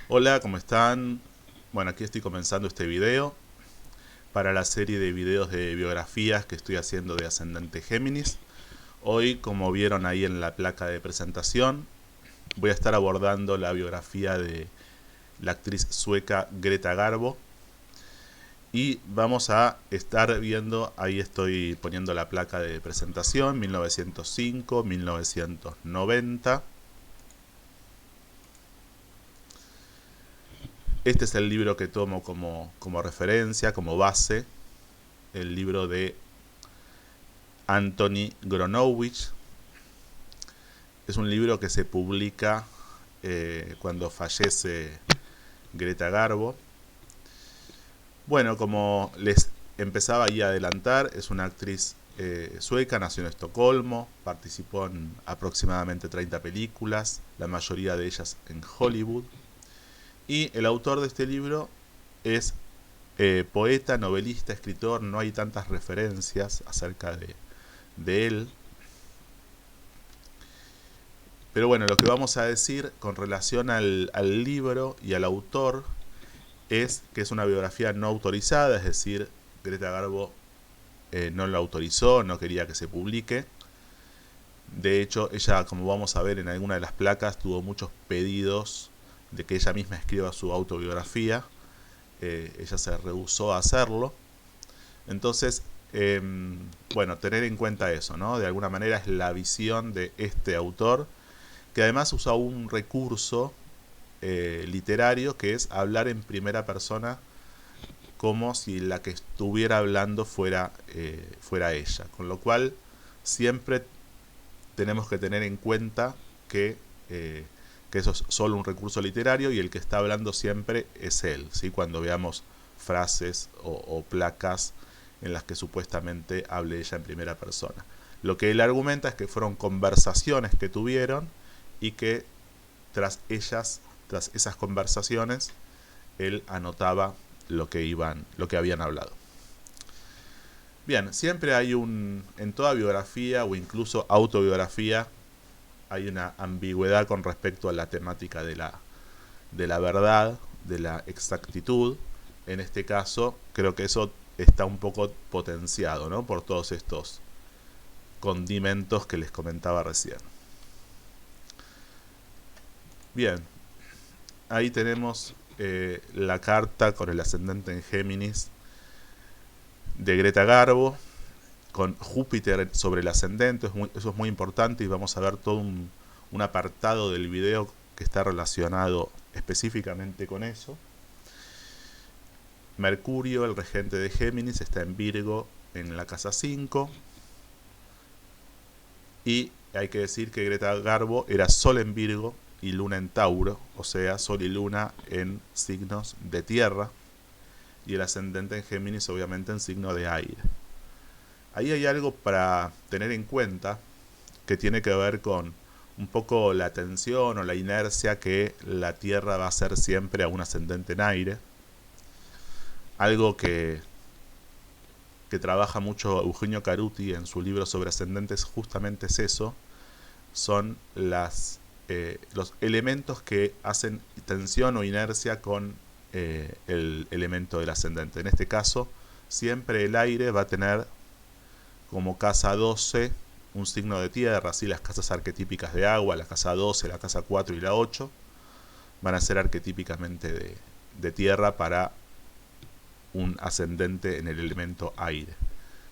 Hola, ¿cómo están? Bueno, aquí estoy comenzando este video para la serie de videos de biografías que estoy haciendo de Ascendente Géminis. Hoy, como vieron ahí en la placa de presentación, voy a estar abordando la biografía de la actriz sueca Greta Garbo. Y vamos a estar viendo, ahí estoy poniendo la placa de presentación, 1905, 1990. Este es el libro que tomo como referencia, como base, el libro de Anthony Gronowicz. Es un libro que se publica cuando fallece Greta Garbo. Bueno, como les empezaba ahí a adelantar, es una actriz sueca, nació en Estocolmo, participó en aproximadamente 30 películas, la mayoría de ellas en Hollywood. Y el autor de este libro es poeta, novelista, escritor, no hay tantas referencias acerca de él. Pero bueno, lo que vamos a decir con relación al libro y al autor es que es una biografía no autorizada, es decir, Greta Garbo no lo autorizó, no quería que se publique. De hecho, ella, como vamos a ver en alguna de las placas, tuvo muchos pedidos de que ella misma escriba su autobiografía. Ella se rehusó a hacerlo. Entonces, bueno, tener en cuenta eso, ¿no? De alguna manera es la visión de este autor, que además usa un recurso literario que es hablar en primera persona como si la que estuviera hablando fuera ella. Con lo cual siempre tenemos que tener en cuenta eh, que eso es solo un recurso literario y el que está hablando siempre es él, ¿sí? Cuando veamos frases o placas en las que supuestamente hable ella en primera persona. Lo que él argumenta es que fueron conversaciones que tuvieron y que tras esas conversaciones, él anotaba lo que habían hablado. Bien, siempre hay en toda biografía o incluso autobiografía, hay una ambigüedad con respecto a la temática de la verdad, de la exactitud. En este caso, creo que eso está un poco potenciado, ¿no? Por todos estos condimentos que les comentaba recién. Bien, ahí tenemos la carta con el ascendente en Géminis de Greta Garbo, con Júpiter sobre el ascendente. Eso es muy importante y vamos a ver todo un apartado del video que está relacionado específicamente con eso. Mercurio, el regente de Géminis, está en Virgo en la casa 5. Y hay que decir que Greta Garbo era Sol en Virgo y Luna en Tauro, o sea, Sol y Luna en signos de tierra, y el ascendente en Géminis obviamente en signo de aire. Ahí hay algo para tener en cuenta que tiene que ver con un poco la tensión o la inercia que la Tierra va a hacer siempre a un ascendente en aire. Algo que trabaja mucho Eugenio Caruti en su libro sobre ascendentes justamente es eso. Son los elementos que hacen tensión o inercia con el elemento del ascendente. En este caso, siempre el aire va a tener como casa 12 un signo de tierra, así las casas arquetípicas de agua, la casa 12, la casa 4 y la 8 van a ser arquetípicamente de tierra para un ascendente en el elemento aire.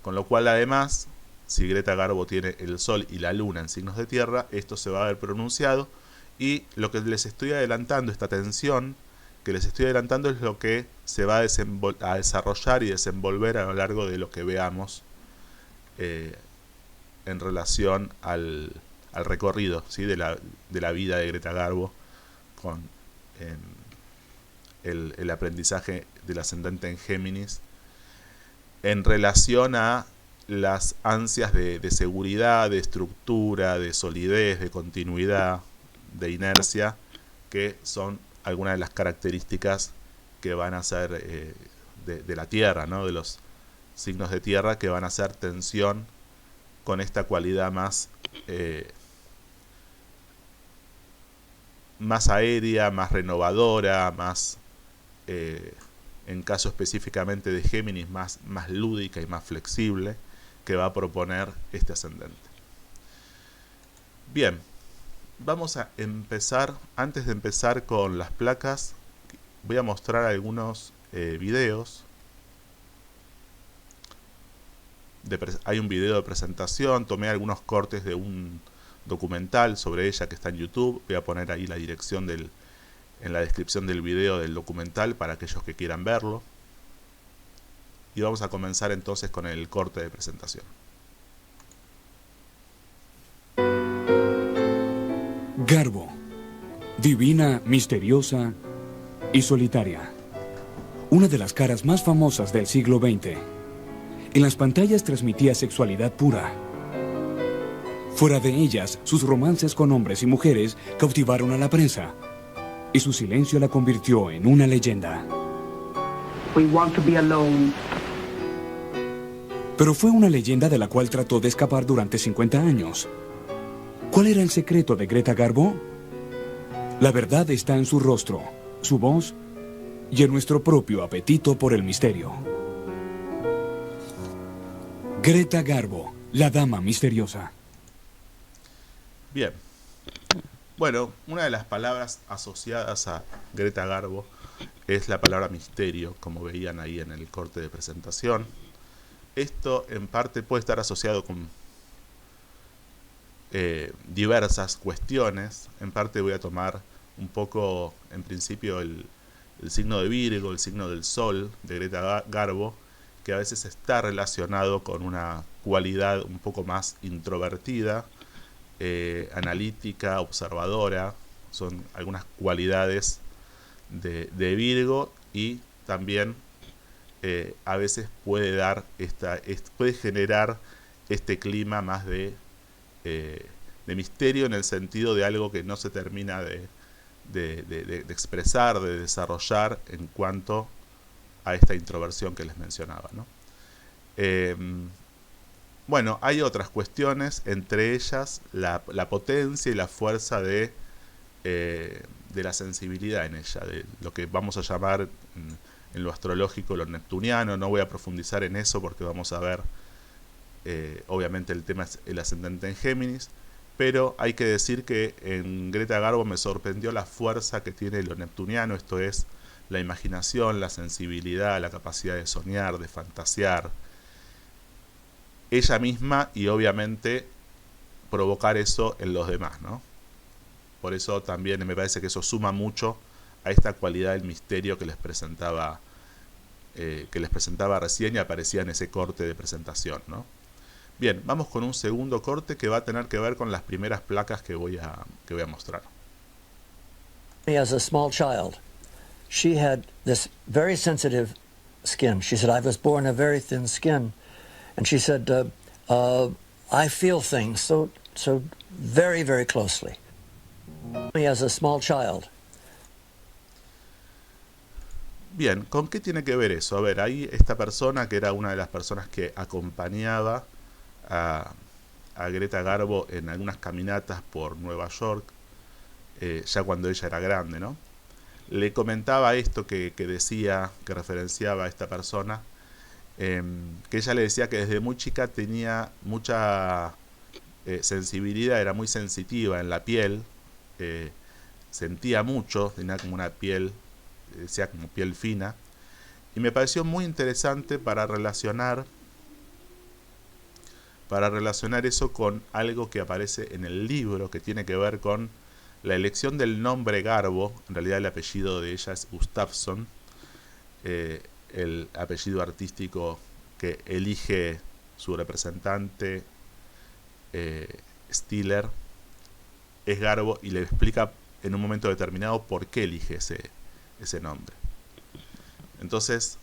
Con lo cual, además, si Greta Garbo tiene el Sol y la Luna en signos de tierra, esto se va a ver pronunciado. Y lo que les estoy adelantando, esta tensión que les estoy adelantando, es lo que se va a desarrollar y desenvolver a lo largo de lo que veamos en relación al recorrido, ¿sí? de la vida de Greta Garbo con eh, el aprendizaje del ascendente en Géminis en relación a las ansias de seguridad, de estructura, de solidez, de continuidad, de inercia, que son algunas de las características que van a ser de la Tierra, ¿no? De los signos de Tierra, que van a hacer tensión con esta cualidad más más aérea, más renovadora, más, en caso específicamente de Géminis, más lúdica y más flexible, que va a proponer este ascendente. Bien, vamos a empezar. Antes de empezar con las placas, voy a mostrar algunos videos. Hay un video de presentación, tomé algunos cortes de un documental sobre ella que está en YouTube. Voy a poner ahí la dirección en la descripción del video del documental para aquellos que quieran verlo. Y vamos a comenzar entonces con el corte de presentación. Garbo, divina, misteriosa y solitaria. Una de las caras más famosas del siglo XX. En las pantallas transmitía sexualidad pura. Fuera de ellas, sus romances con hombres y mujeres cautivaron a la prensa, y su silencio la convirtió en una leyenda. We want to be alone. Pero fue una leyenda de la cual trató de escapar durante 50 años. ¿Cuál era el secreto de Greta Garbo? La verdad está en su rostro, su voz y en nuestro propio apetito por el misterio. Greta Garbo, la dama misteriosa. Bien. Bueno, una de las palabras asociadas a Greta Garbo es la palabra misterio, como veían ahí en el corte de presentación. Esto en parte puede estar asociado con diversas cuestiones. En parte voy a tomar un poco, en principio, el signo de Virgo, el signo del Sol de Greta Garbo, que a veces está relacionado con una cualidad un poco más introvertida, analítica, observadora. Son algunas cualidades de Virgo, y también a veces puede puede generar este clima más de misterio, en el sentido de algo que no se termina de expresar, de desarrollar en cuanto a esta introversión que les mencionaba, ¿no? Bueno, hay otras cuestiones, entre ellas la potencia y la fuerza de la sensibilidad en ella, de lo que vamos a llamar en lo astrológico lo neptuniano. No voy a profundizar en eso porque vamos a ver, obviamente el tema es el ascendente en Géminis, pero hay que decir que en Greta Garbo me sorprendió la fuerza que tiene lo neptuniano, esto es, la imaginación, la sensibilidad, la capacidad de soñar, de fantasear, ella misma, y obviamente provocar eso en los demás, ¿no? Por eso también me parece que eso suma mucho a esta cualidad del misterio que les presentaba recién y aparecía en ese corte de presentación, ¿no? Bien, vamos con un segundo corte que va a tener que ver con las primeras placas que voy a mostrar. As a small child, she had this very sensitive skin. She said, I was born a very thin skin. And she said, I feel things so very, very closely. As a small child. Bien, ¿con qué tiene que ver eso? A ver, ahí esta persona, que era una de las personas que acompañaba a Greta Garbo en algunas caminatas por Nueva York, ya cuando ella era grande, ¿no? Le comentaba esto que decía, que referenciaba a esta persona, que ella le decía que desde muy chica tenía mucha sensibilidad, era muy sensitiva en la piel, sentía mucho, tenía como una piel, decía como piel fina, y me pareció muy interesante para relacionar eso con algo que aparece en el libro, que tiene que ver con la elección del nombre Garbo. En realidad el apellido de ella es Gustafsson, el apellido artístico que elige su representante, Stiller, es Garbo, y le explica en un momento determinado por qué elige ese nombre. Entonces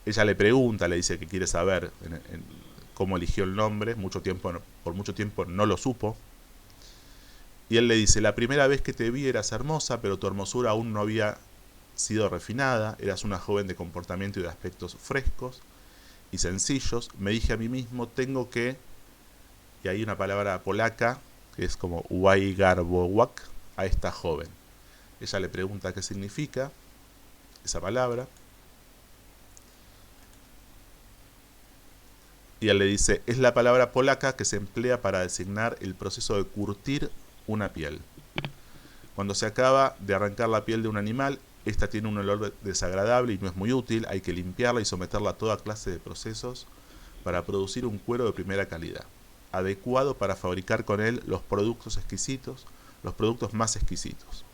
ella le pregunta, le dice que quiere saber cómo eligió el nombre. Por mucho tiempo no lo supo, y él le dice: la primera vez que te vi eras hermosa, pero tu hermosura aún no había sido refinada, eras una joven de comportamiento y de aspectos frescos y sencillos. Me dije a mí mismo, tengo que, y hay una palabra polaca que es como uwajgarbować, a esta joven. Ella le pregunta qué significa esa palabra. Y él le dice, es la palabra polaca que se emplea para designar el proceso de curtir una piel. Cuando se acaba de arrancar la piel de un animal, esta tiene un olor desagradable y no es muy útil. Hay que limpiarla y someterla a toda clase de procesos para producir un cuero de primera calidad, adecuado para fabricar con él los productos exquisitos, los productos más exquisitos.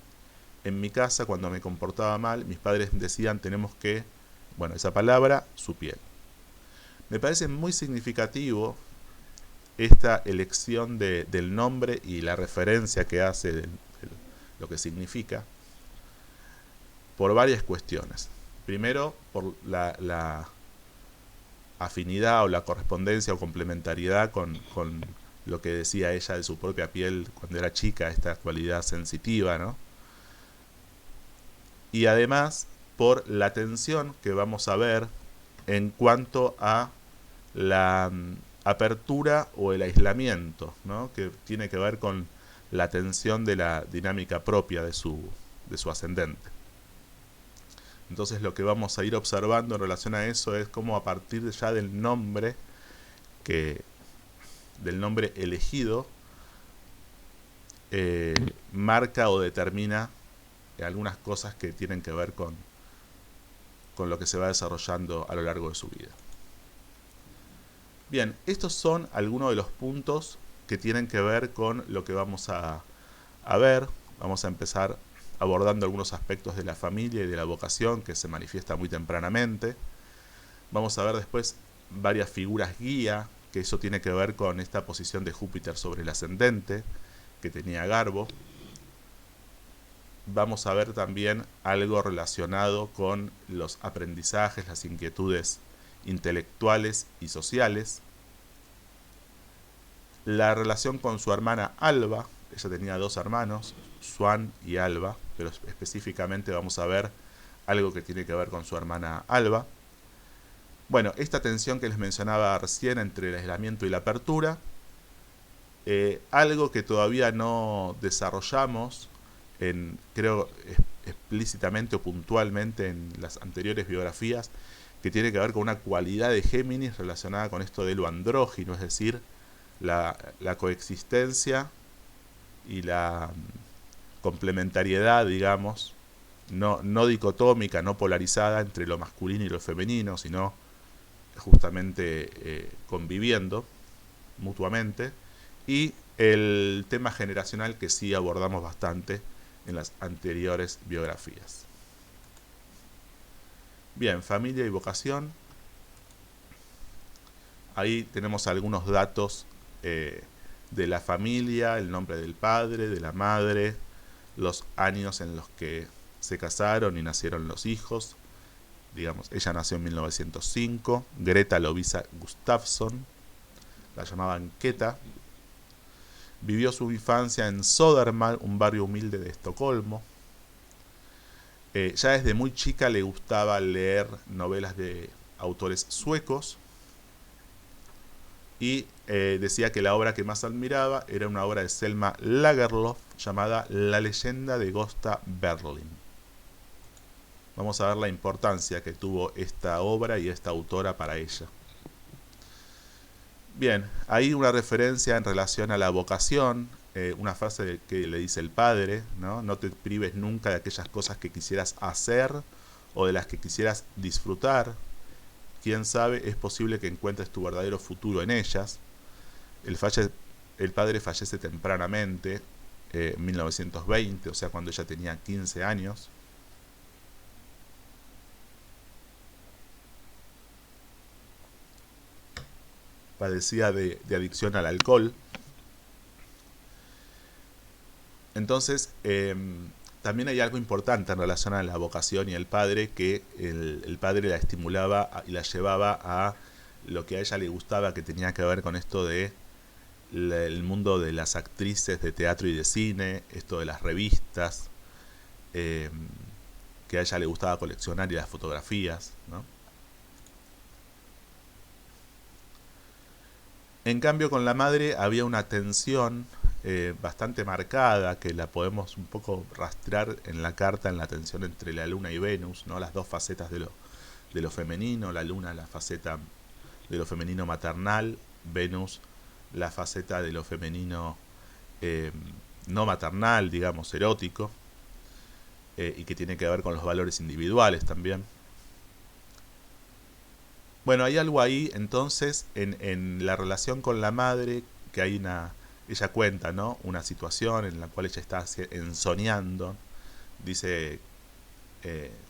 En mi casa, cuando me comportaba mal, mis padres decían, tenemos que, bueno, esa palabra, su piel. Me parece muy significativo esta elección del nombre y la referencia que hace de lo que significa, por varias cuestiones. Primero, por la afinidad o la correspondencia o complementariedad con lo que decía ella de su propia piel cuando era chica, esta cualidad sensitiva, ¿no? Y además, por la atención que vamos a ver en cuanto a la apertura o el aislamiento, ¿no? Que tiene que ver con la atención de la dinámica propia de su ascendente. Entonces lo que vamos a ir observando en relación a eso es cómo a partir ya del nombre elegido marca o determina algunas cosas que tienen que ver con lo que se va desarrollando a lo largo de su vida. Bien, estos son algunos de los puntos que tienen que ver con lo que vamos a ver. Vamos a empezar abordando algunos aspectos de la familia y de la vocación que se manifiesta muy tempranamente. Vamos a ver después varias figuras guía, que eso tiene que ver con esta posición de Júpiter sobre el ascendente que tenía Garbo. Vamos a ver también algo relacionado con los aprendizajes, las inquietudes intelectuales y sociales. La relación con su hermana Alba, ella tenía dos hermanos, Swan y Alba, pero específicamente vamos a ver algo que tiene que ver con su hermana Alba. Bueno, esta tensión que les mencionaba recién entre el aislamiento y la apertura, algo que todavía no desarrollamos, creo explícitamente o puntualmente en las anteriores biografías, que tiene que ver con una cualidad de Géminis relacionada con esto de lo andrógino, es decir, la coexistencia y la complementariedad, digamos, no dicotómica, no polarizada entre lo masculino y lo femenino, sino justamente conviviendo mutuamente, y el tema generacional que sí abordamos bastante en las anteriores biografías. Bien, familia y vocación. Ahí tenemos algunos datos de la familia, el nombre del padre, de la madre, los años en los que se casaron y nacieron los hijos. Digamos, ella nació en 1905, Greta Lovisa Gustafsson, la llamaban Keta. Vivió su infancia en Södermalm, un barrio humilde de Estocolmo. Ya desde muy chica le gustaba leer novelas de autores suecos y decía que la obra que más admiraba era una obra de Selma Lagerlöf llamada La leyenda de Gösta Berling. Vamos a ver la importancia que tuvo esta obra y esta autora para ella. Bien, hay una referencia en relación a la vocación, una frase que le dice el padre, ¿no? No te prives nunca de aquellas cosas que quisieras hacer o de las que quisieras disfrutar. Quién sabe, es posible que encuentres tu verdadero futuro en ellas. El padre fallece tempranamente, en 1920, o sea, cuando ella tenía 15 años. Padecía de adicción al alcohol. Entonces, también hay algo importante en relación a la vocación y el padre, que el padre la estimulaba y la llevaba a lo que a ella le gustaba, que tenía que ver con esto de el mundo de las actrices de teatro y de cine, esto de las revistas, que a ella le gustaba coleccionar, y las fotografías, ¿no? En cambio, con la madre había una tensión bastante marcada, que la podemos un poco rastrear en la carta, en la tensión entre la Luna y Venus, ¿no? Las dos facetas de lo femenino, la Luna la faceta de lo femenino maternal, Venus la faceta de lo femenino no maternal, digamos, erótico, y que tiene que ver con los valores individuales también. Bueno, hay algo ahí entonces en la relación con la madre, que hay ella cuenta, ¿no? Una situación en la cual ella está ensoñando, dice,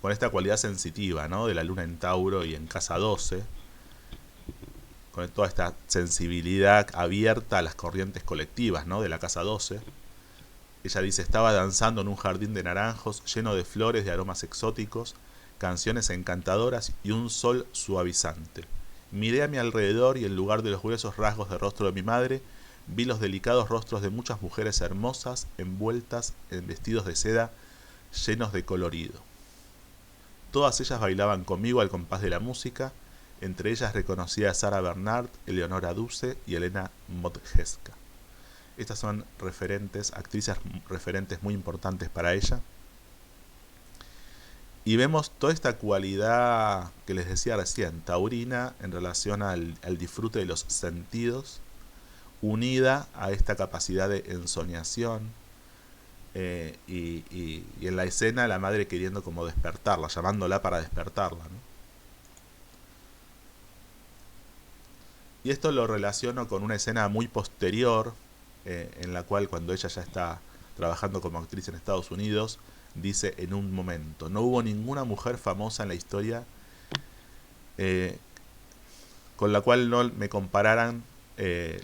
con esta cualidad sensitiva, ¿no? De la luna en Tauro y en casa 12, con toda esta sensibilidad abierta a las corrientes colectivas, ¿no? De la casa 12. Ella dice, estaba danzando en un jardín de naranjos lleno de flores de aromas exóticos, canciones encantadoras y un sol suavizante. Miré a mi alrededor y en lugar de los gruesos rasgos de rostro de mi madre, vi los delicados rostros de muchas mujeres hermosas envueltas en vestidos de seda llenos de colorido. Todas ellas bailaban conmigo al compás de la música, entre ellas reconocí a Sara Bernard, Eleonora Duse y Elena Modjeska. Estas son referentes, actrices referentes muy importantes para ella. Y vemos toda esta cualidad que les decía recién, taurina, en relación al disfrute de los sentidos, unida a esta capacidad de ensoñación, y en la escena la madre queriendo como despertarla, llamándola para despertarla, ¿no? Y esto lo relaciono con una escena muy posterior, en la cual cuando ella ya está trabajando como actriz en Estados Unidos, dice en un momento, no hubo ninguna mujer famosa en la historia con la cual no me compararan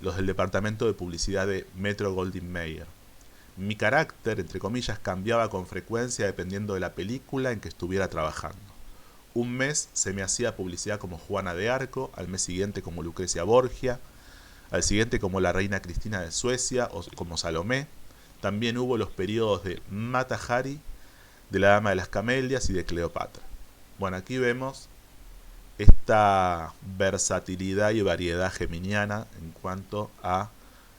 los del departamento de publicidad de Metro Goldwyn Mayer. Mi carácter, entre comillas, cambiaba con frecuencia dependiendo de la película en que estuviera trabajando. Un mes se me hacía publicidad como Juana de Arco, al mes siguiente como Lucrecia Borgia, al siguiente como la reina Cristina de Suecia o como Salomé. También hubo los periodos de Mata Hari, de la Dama de las Camelias y de Cleopatra. Bueno, aquí vemos esta versatilidad y variedad geminiana en cuanto a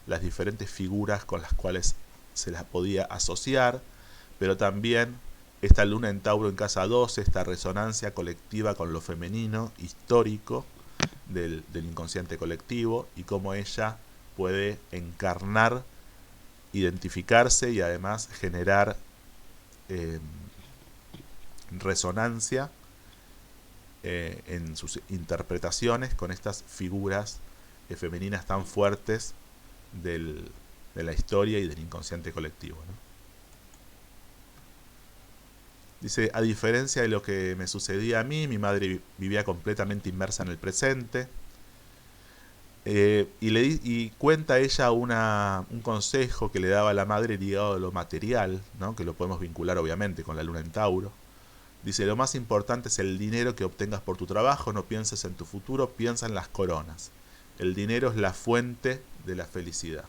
las diferentes figuras con las cuales se las podía asociar, pero también esta luna en Tauro en casa 12, esta resonancia colectiva con lo femenino, histórico, del inconsciente colectivo, y cómo ella puede encarnar, identificarse y además generar resonancia en sus interpretaciones con estas figuras femeninas tan fuertes de la historia y del inconsciente colectivo, ¿no? Dice, a diferencia de lo que me sucedía a mí, mi madre vivía completamente inmersa en el presente. Y cuenta ella un consejo que le daba a la madre ligado a lo material, ¿no? Que lo podemos vincular obviamente con la luna en Tauro. Dice, lo más importante es el dinero que obtengas por tu trabajo, no pienses en tu futuro, piensa en las coronas. El dinero es la fuente de la felicidad.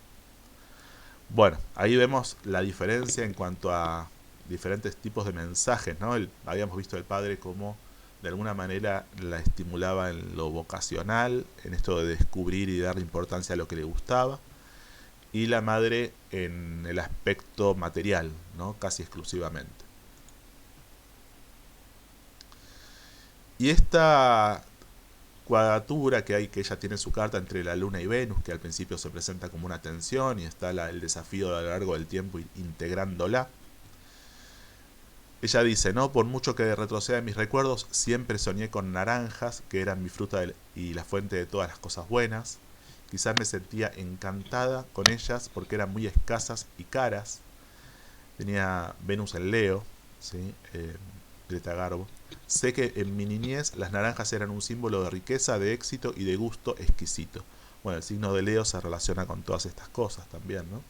Bueno, ahí vemos la diferencia en cuanto a diferentes tipos de mensajes, ¿no? Habíamos visto al padre como de alguna manera la estimulaba en lo vocacional, en esto de descubrir y darle importancia a lo que le gustaba, y la madre en el aspecto material, ¿no? Casi exclusivamente. Y esta cuadratura que ella tiene en su carta entre la luna y Venus, que al principio se presenta como una tensión y está el desafío a lo largo del tiempo integrándola. Ella dice, no, por mucho que retroceda en mis recuerdos, siempre soñé con naranjas, que eran mi fruta y la fuente de todas las cosas buenas. Quizás me sentía encantada con ellas porque eran muy escasas y caras. Tenía Venus en Leo, ¿sí? Greta Garbo. Sé que en mi niñez las naranjas eran un símbolo de riqueza, de éxito y de gusto exquisito. Bueno, el signo de Leo se relaciona con todas estas cosas también, ¿no?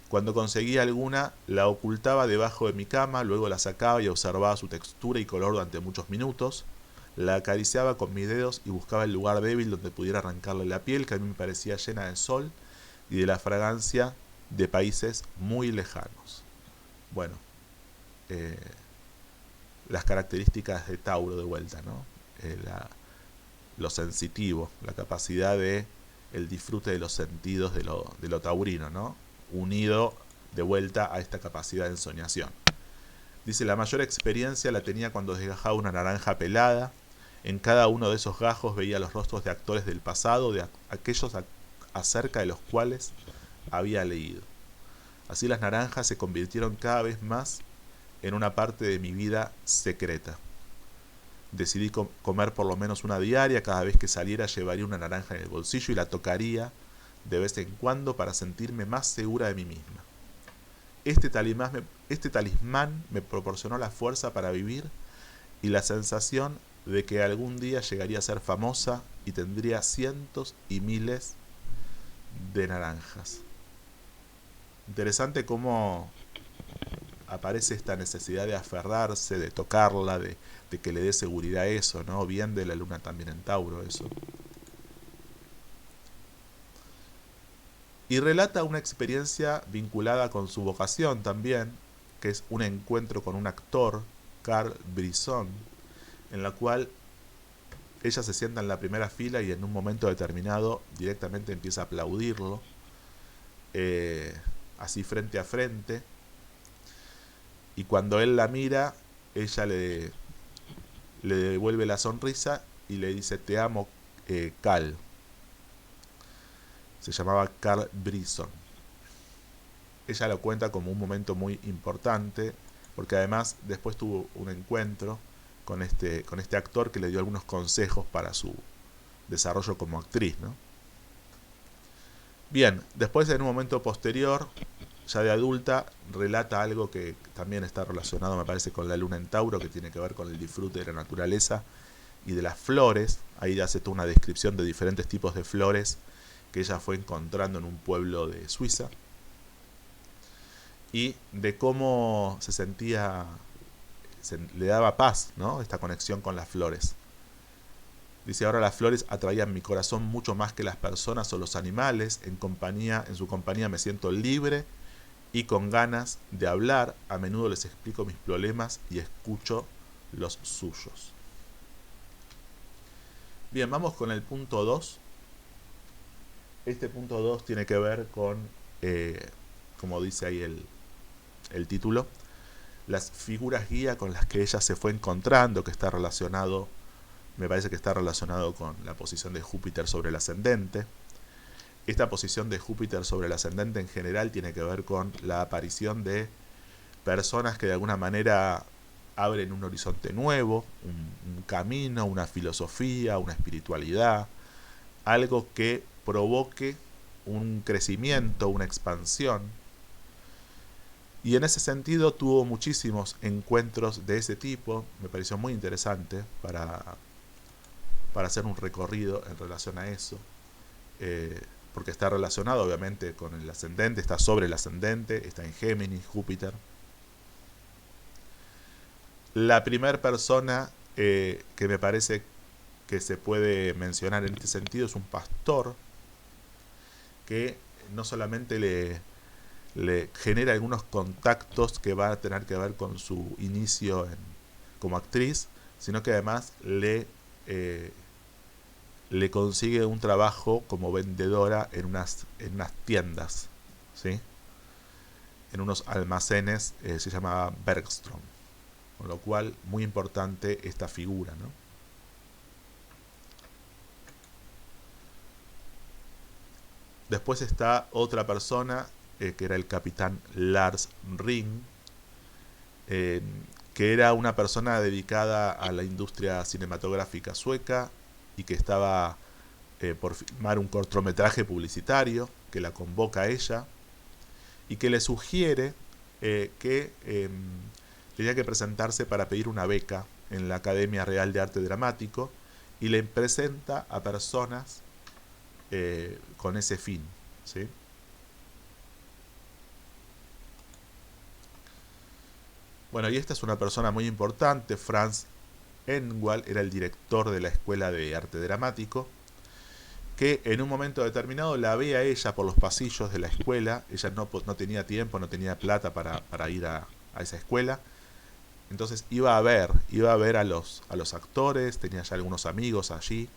Cuando conseguía alguna, la ocultaba debajo de mi cama, luego la sacaba y observaba su textura y color durante muchos minutos. La acariciaba con mis dedos y buscaba el lugar débil donde pudiera arrancarle la piel, que a mí me parecía llena de sol y de la fragancia de países muy lejanos. Bueno, las características de Tauro de vuelta, ¿no? Lo sensitivo, la capacidad de el disfrute de los sentidos de lo taurino, ¿no? Unido de vuelta a esta capacidad de ensoñación. Dice, la mayor experiencia la tenía cuando desgajaba una naranja pelada. En cada uno de esos gajos veía los rostros de actores del pasado, de aquellos acerca de los cuales había leído. Así las naranjas se convirtieron cada vez más en una parte de mi vida secreta. Decidí comer por lo menos una diaria. Cada vez que saliera llevaría una naranja en el bolsillo y la tocaría de vez en cuando para sentirme más segura de mí misma. Este talismán me proporcionó la fuerza para vivir y la sensación de que algún día llegaría a ser famosa y tendría cientos y miles de naranjas. Interesante cómo aparece esta necesidad de aferrarse, de tocarla, de que le dé seguridad a eso, ¿no? Bien de la luna también en Tauro, eso. Y relata una experiencia vinculada con su vocación también, que es un encuentro con un actor, Carl Brisson, en la cual ella se sienta en la primera fila y en un momento determinado directamente empieza a aplaudirlo, así frente a frente, y cuando él la mira, ella le devuelve la sonrisa y le dice, te amo, Cal. Se llamaba Carl Brisson. Ella lo cuenta como un momento muy importante, porque además después tuvo un encuentro con este actor que le dio algunos consejos para su desarrollo como actriz, ¿no? Bien, después en un momento posterior, ya de adulta, relata algo que también está relacionado, me parece, con la luna en Tauro, que tiene que ver con el disfrute de la naturaleza y de las flores. Ahí hace toda una descripción de diferentes tipos de flores que ella fue encontrando en un pueblo de Suiza, y de cómo se sentía, le daba paz, ¿no? Esta conexión con las flores. Dice, ahora las flores atraían mi corazón mucho más que las personas o los animales. En su compañía me siento libre y con ganas de hablar. A menudo les explico mis problemas y escucho los suyos. Bien, vamos con el punto 2. Este punto 2 tiene que ver con, como dice ahí el título, las figuras guía con las que ella se fue encontrando, que está relacionado, me parece que está relacionado con la posición de Júpiter sobre el ascendente. Esta posición de Júpiter sobre el ascendente en general tiene que ver con la aparición de personas que de alguna manera abren un horizonte nuevo, un camino, una filosofía, una espiritualidad, algo que provoque un crecimiento, una expansión. Y en ese sentido tuvo muchísimos encuentros de ese tipo. Me pareció muy interesante para hacer un recorrido en relación a eso, porque está relacionado obviamente con el ascendente, está sobre el ascendente, está en Géminis, Júpiter. La primera persona que me parece que se puede mencionar en este sentido es un pastor que no solamente le genera algunos contactos que va a tener que ver con su inicio como actriz, sino que además le consigue un trabajo como vendedora en unas tiendas, ¿sí? En unos almacenes, se llamaba Bergstrom, con lo cual muy importante esta figura, ¿no? Después está otra persona, que era el capitán Lars Ring, que era una persona dedicada a la industria cinematográfica sueca y que estaba por filmar un cortometraje publicitario, que la convoca a ella y que le sugiere que tenía que presentarse para pedir una beca en la Academia Real de Arte Dramático, y le presenta a personas con ese fin, ¿sí? Bueno, y esta es una persona muy importante. Franz Engwall era el director de la Escuela de Arte Dramático, que en un momento determinado la ve a ella por los pasillos de la escuela. Ella no tenía tiempo, no tenía plata para ir a esa escuela. Entonces iba a ver a los actores, tenía ya algunos amigos allí.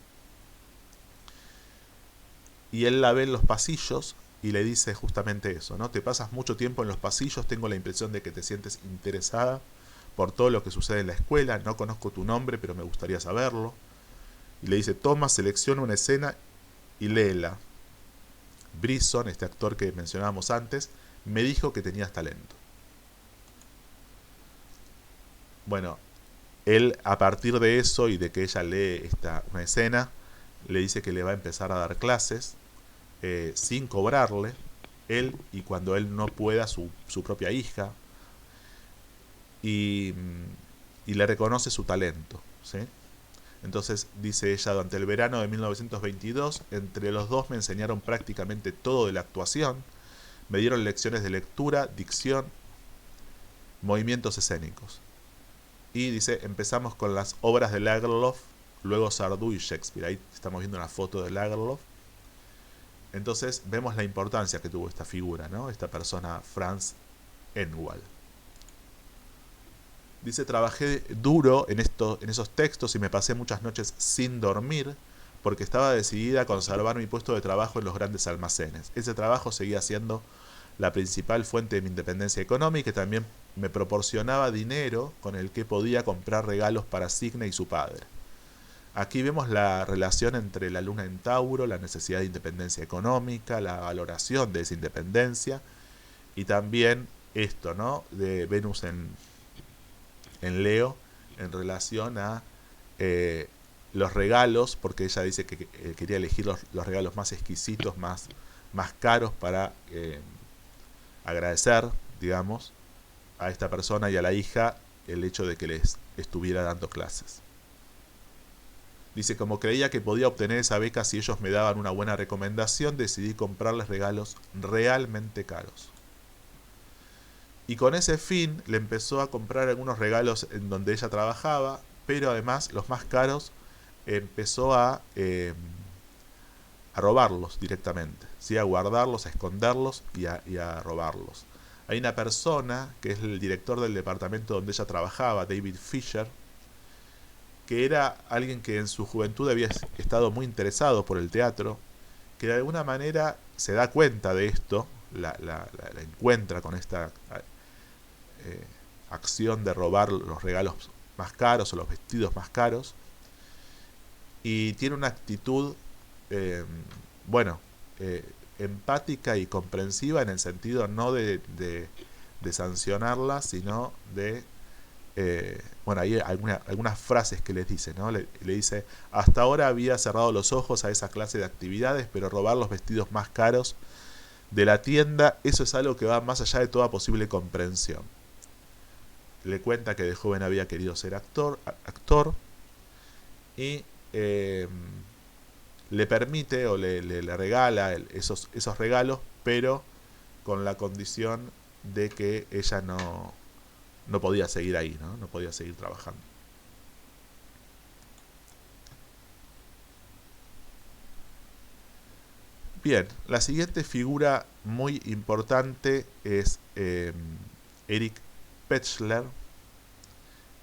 y él la ve en los pasillos y le dice justamente eso, ¿no? Te pasas mucho tiempo en los pasillos, tengo la impresión de que te sientes interesada por todo lo que sucede en la escuela, no conozco tu nombre, pero me gustaría saberlo. Y le dice, toma, selecciona una escena y léela. Brisson, este actor que mencionábamos antes, me dijo que tenías talento. Bueno, él a partir de eso y de que ella lee una escena, le dice que le va a empezar a dar clases sin cobrarle, él y cuando él no pueda su propia hija, y le reconoce su talento, ¿sí? Entonces dice ella, durante el verano de 1922, entre los dos me enseñaron prácticamente todo de la actuación, me dieron lecciones de lectura, dicción, movimientos escénicos. Y dice, empezamos con las obras de Lagerlöf, luego Sardou y Shakespeare. Ahí estamos viendo una foto de Lagerlöf. Entonces vemos la importancia que tuvo esta figura, ¿no? Esta persona, Franz Enwald. Dice, trabajé duro en esos textos y me pasé muchas noches sin dormir porque estaba decidida a conservar mi puesto de trabajo en los grandes almacenes. Ese trabajo seguía siendo la principal fuente de mi independencia económica y también me proporcionaba dinero con el que podía comprar regalos para Sidney y su padre. Aquí vemos la relación entre la luna en Tauro, la necesidad de independencia económica, la valoración de esa independencia y también esto, ¿no? De Venus en Leo en relación a los regalos, porque ella dice que quería elegir los regalos más exquisitos, más caros para agradecer, digamos, a esta persona y a la hija el hecho de que les estuviera dando clases. Dice, como creía que podía obtener esa beca si ellos me daban una buena recomendación, decidí comprarles regalos realmente caros. Y con ese fin le empezó a comprar algunos regalos en donde ella trabajaba, pero además los más caros empezó a robarlos directamente, ¿sí? A guardarlos, a esconderlos y a robarlos. Hay una persona que es el director del departamento donde ella trabajaba, David Fisher, que era alguien que en su juventud había estado muy interesado por el teatro, que de alguna manera se da cuenta de esto, la encuentra con esta acción de robar los regalos más caros o los vestidos más caros, y tiene una actitud empática y comprensiva en el sentido no de sancionarla, sino de hay algunas frases que les dice, ¿no? Le dice, hasta ahora había cerrado los ojos a esa clase de actividades, pero robar los vestidos más caros de la tienda, eso es algo que va más allá de toda posible comprensión. Le cuenta que de joven había querido ser actor y le permite o le regala esos regalos, pero con la condición de que ella no podía seguir ahí, no podía seguir trabajando. Bien, la siguiente figura muy importante es Eric Petzler,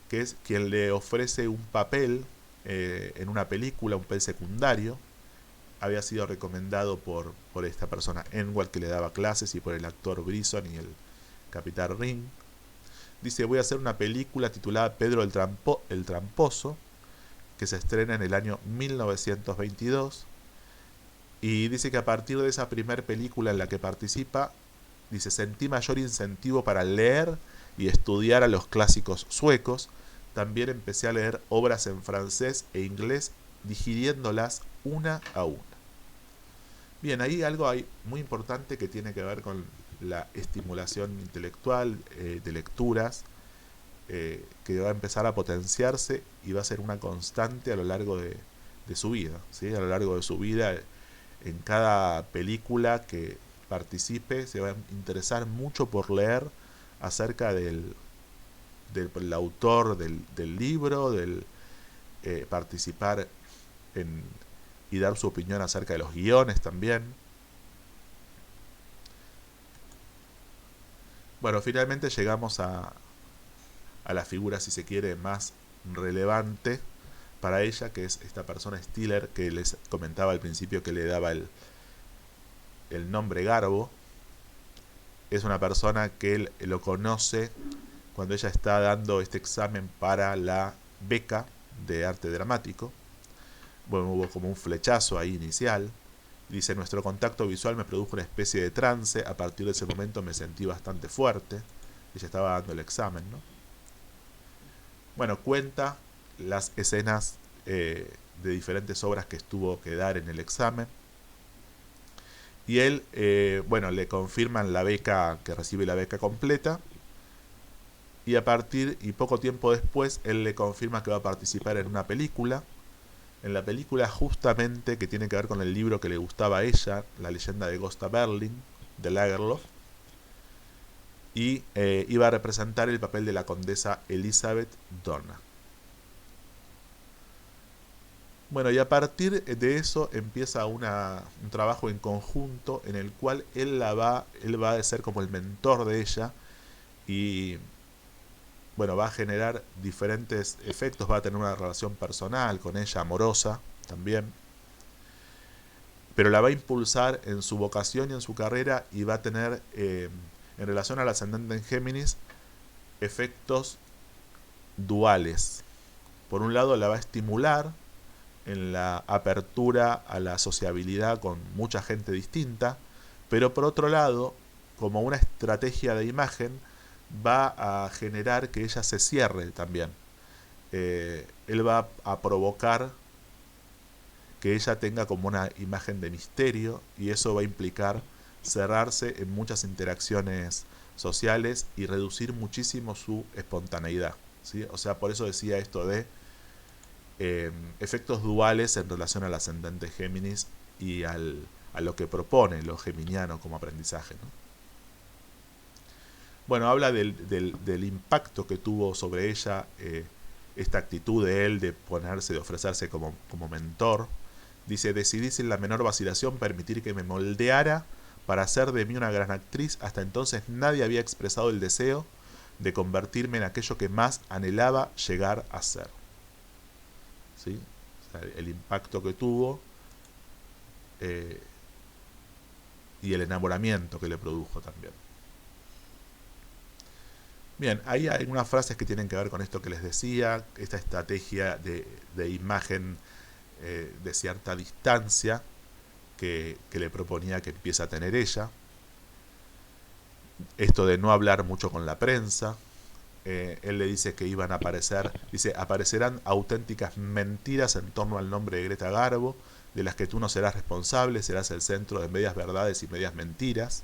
que es quien le ofrece un papel en una película, un papel secundario. Había sido recomendado por esta persona Enwald, que le daba clases, y por el actor Brisson y el capitán Ring. Dice, voy a hacer una película titulada Pedro el Tramposo, que se estrena en el año 1922. Y dice que a partir de esa primer película en la que participa, dice, sentí mayor incentivo para leer y estudiar a los clásicos suecos. También empecé a leer obras en francés e inglés, digiriéndolas una a una. Bien, ahí algo hay muy importante que tiene que ver con la estimulación intelectual de lecturas, que va a empezar a potenciarse y va a ser una constante a lo largo de su vida, ¿sí? A lo largo de su vida, en cada película que participe, se va a interesar mucho por leer acerca del autor del libro, del participar y dar su opinión acerca de los guiones también. Bueno, finalmente llegamos a la figura, si se quiere, más relevante para ella, que es esta persona Stiller, que les comentaba al principio que le daba el nombre Garbo es una persona que él lo conoce cuando ella está dando este examen para la beca de arte dramático. Bueno, hubo como un flechazo ahí inicial. Dice, nuestro contacto visual me produjo una especie de trance. A partir de ese momento me sentí bastante fuerte. Ella estaba dando el examen, ¿no? Bueno, cuenta las escenas de diferentes obras que tuvo que dar en el examen. Y él, bueno, le confirman la beca, que recibe la beca completa. Y poco tiempo después, él le confirma que va a participar en una película. En la película justamente que tiene que ver con el libro que le gustaba a ella, La leyenda de Gösta Berling, de Lagerlöf. Y iba a representar el papel de la condesa Elizabeth Donna. Bueno, y a partir de eso empieza un trabajo en conjunto en el cual él va a ser como el mentor de ella y bueno, va a generar diferentes efectos, va a tener una relación personal con ella, amorosa también, pero la va a impulsar en su vocación y en su carrera y va a tener, en relación al ascendente en Géminis, efectos duales. Por un lado la va a estimular en la apertura a la sociabilidad con mucha gente distinta, pero por otro lado, como una estrategia de imagen, va a generar que ella se cierre también. Él va a provocar que ella tenga como una imagen de misterio y eso va a implicar cerrarse en muchas interacciones sociales y reducir muchísimo su espontaneidad, ¿sí? O sea, por eso decía esto de efectos duales en relación al ascendente Géminis y a lo que propone lo geminiano como aprendizaje, ¿no? Bueno, habla del impacto que tuvo sobre ella esta actitud de él de ponerse, de ofrecerse como mentor. Dice, decidí sin la menor vacilación permitir que me moldeara para hacer de mí una gran actriz. Hasta entonces nadie había expresado el deseo de convertirme en aquello que más anhelaba llegar a ser. ¿Sí? O sea, el impacto que tuvo y el enamoramiento que le produjo también. Bien, ahí hay algunas frases que tienen que ver con esto que les decía, esta estrategia de imagen de cierta distancia que le proponía que empiece a tener ella. Esto de no hablar mucho con la prensa. Él le dice que iban a aparecer, dice, aparecerán auténticas mentiras en torno al nombre de Greta Garbo, de las que tú no serás responsable, serás el centro de medias verdades y medias mentiras,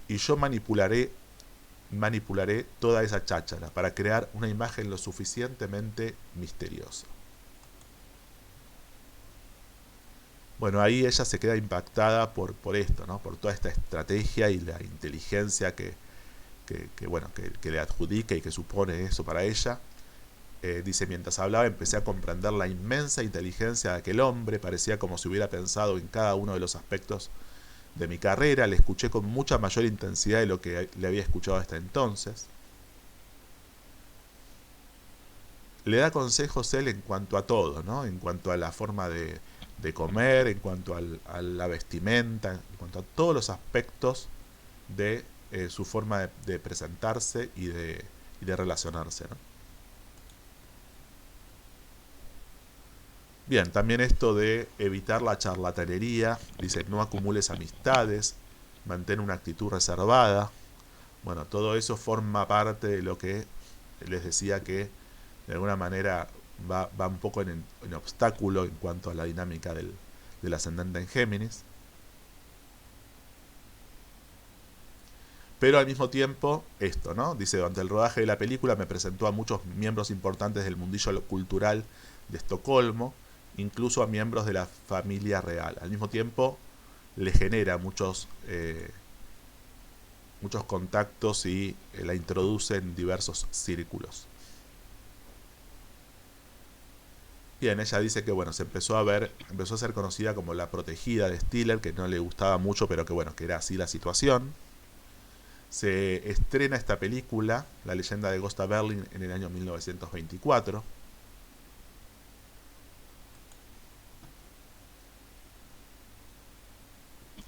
y yo manipularé toda esa cháchara para crear una imagen lo suficientemente misteriosa. Bueno, ahí ella se queda impactada por esto, ¿no? Por toda esta estrategia y la inteligencia que le adjudica y que supone eso para ella. Dice, mientras hablaba empecé a comprender la inmensa inteligencia de aquel hombre, parecía como si hubiera pensado en cada uno de los aspectos de mi carrera, le escuché con mucha mayor intensidad de lo que le había escuchado hasta entonces. Le da consejos él en cuanto a todo, ¿no? En cuanto a la forma de comer, en cuanto a la vestimenta, en cuanto a todos los aspectos de su forma de presentarse y de relacionarse, ¿no? Bien, también esto de evitar la charlatanería, dice, no acumules amistades, mantén una actitud reservada. Bueno, todo eso forma parte de lo que les decía que de alguna manera va un poco en obstáculo en cuanto a la dinámica del ascendente en Géminis. Pero al mismo tiempo, esto, ¿no? Dice, durante el rodaje de la película me presentó a muchos miembros importantes del mundillo cultural de Estocolmo, incluso a miembros de la familia real. Al mismo tiempo, le genera muchos contactos y la introduce en diversos círculos. Bien, ella dice que bueno, empezó a ser conocida como la protegida de Stiller, que no le gustaba mucho, pero que bueno, que era así la situación. Se estrena esta película, La leyenda de Gösta Berling, en el año 1924.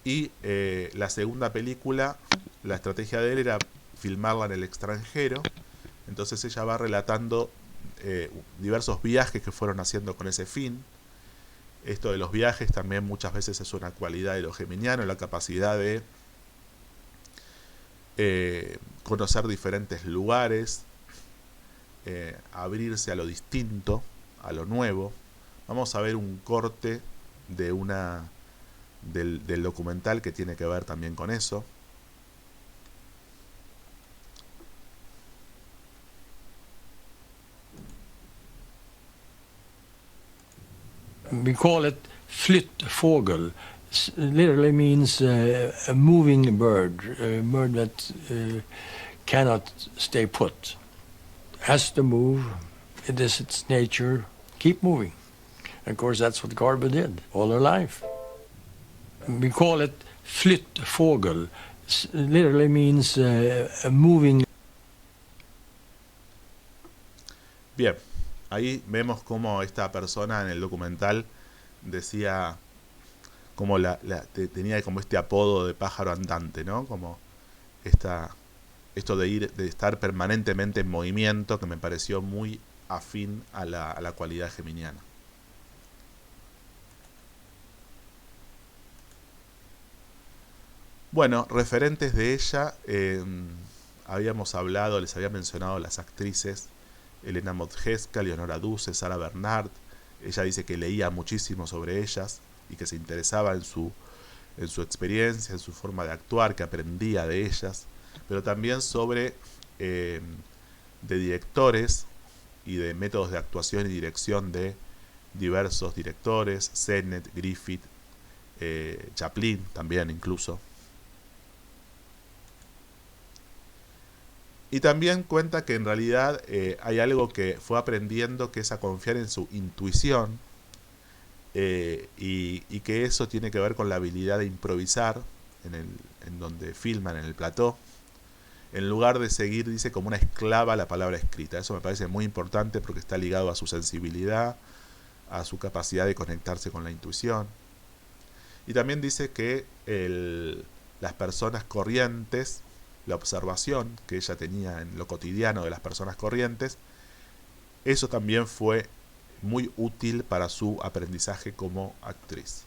Y la segunda película, la estrategia de él era filmarla en el extranjero. Entonces ella va relatando diversos viajes que fueron haciendo con ese fin. Esto de los viajes también muchas veces es una cualidad de los geminianos, la capacidad de conocer diferentes lugares, abrirse a lo distinto, a lo nuevo. Vamos a ver un corte de del documental que tiene que ver también con eso. We call it flyttfågel. Literally means a moving bird, a bird that cannot stay put. Has to move. It is its nature. Keep moving. And of course, that's what Garbo did all her life. We call it flyttfågel. Literally means a moving. Bien, ahí vemos cómo esta persona en el documental decía como tenía como este apodo de pájaro andante, ¿no? Como esto de estar permanentemente en movimiento, que me pareció muy afín a la cualidad geminiana. Bueno, referentes de ella, les había mencionado las actrices Elena Modjeska, Leonora Duse, Sara Bernard. Ella dice que leía muchísimo sobre ellas y que se interesaba en su experiencia, en su forma de actuar, que aprendía de ellas, pero también sobre de directores y de métodos de actuación y dirección de diversos directores, Sennett, Griffith, Chaplin también incluso. Y también cuenta que en realidad hay algo que fue aprendiendo, que es a confiar en su intuición, y que eso tiene que ver con la habilidad de improvisar en donde filman, en el plató, en lugar de seguir, dice, como una esclava la palabra escrita. Eso me parece muy importante porque está ligado a su sensibilidad, a su capacidad de conectarse con la intuición. Y también dice que las personas corrientes, la observación que ella tenía en lo cotidiano de las personas corrientes, eso también fue muy útil para su aprendizaje como actriz.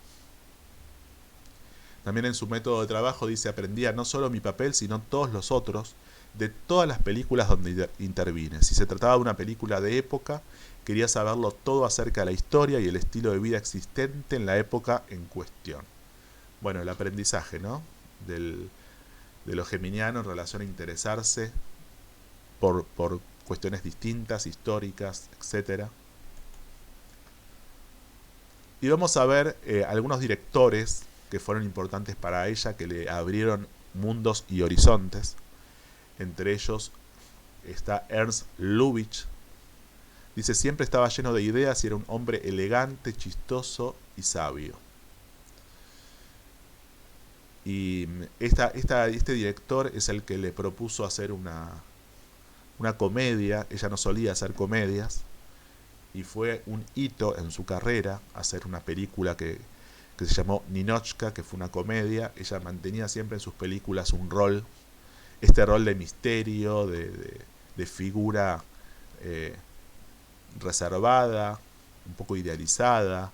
También en su método de trabajo dice: aprendía no solo mi papel, sino todos los otros, de todas las películas donde intervine. Si se trataba de una película de época, quería saberlo todo acerca de la historia y el estilo de vida existente en la época en cuestión. Bueno, el aprendizaje, ¿no?, de los geminianos en relación a interesarse por cuestiones distintas, históricas, etc. Y vamos a ver algunos directores que fueron importantes para ella, que le abrieron mundos y horizontes. Entre ellos está Ernst Lubitsch. Dice: siempre estaba lleno de ideas y era un hombre elegante, chistoso y sabio. Y este director es el que le propuso hacer una comedia. Ella no solía hacer comedias, y fue un hito en su carrera hacer una película que se llamó Ninotchka, que fue una comedia. Ella mantenía siempre en sus películas un rol, este rol de misterio, de figura reservada, un poco idealizada,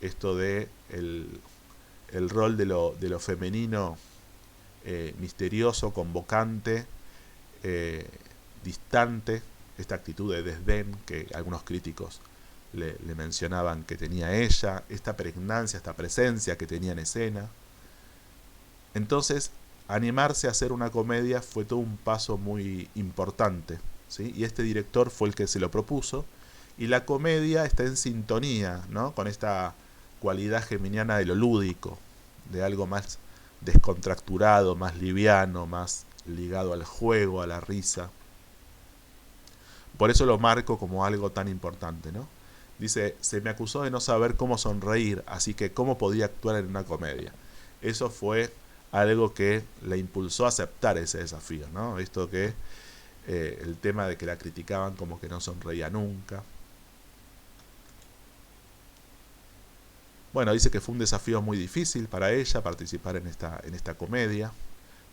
esto de el rol de lo femenino, misterioso, convocante, distante, esta actitud de desdén que algunos críticos le mencionaban que tenía ella, esta pregnancia, esta presencia que tenía en escena. Entonces, animarse a hacer una comedia fue todo un paso muy importante, ¿sí? Y este director fue el que se lo propuso, y la comedia está en sintonía, ¿no?, con esta cualidad geminiana de lo lúdico, de algo más descontracturado, más liviano, más ligado al juego, a la risa. Por eso lo marco como algo tan importante, ¿no? Dice: se me acusó de no saber cómo sonreír, así que ¿cómo podía actuar en una comedia? Eso fue algo que le impulsó a aceptar ese desafío, ¿no? Esto que el tema de que la criticaban como que no sonreía nunca. Bueno, dice que fue un desafío muy difícil para ella participar en esta comedia,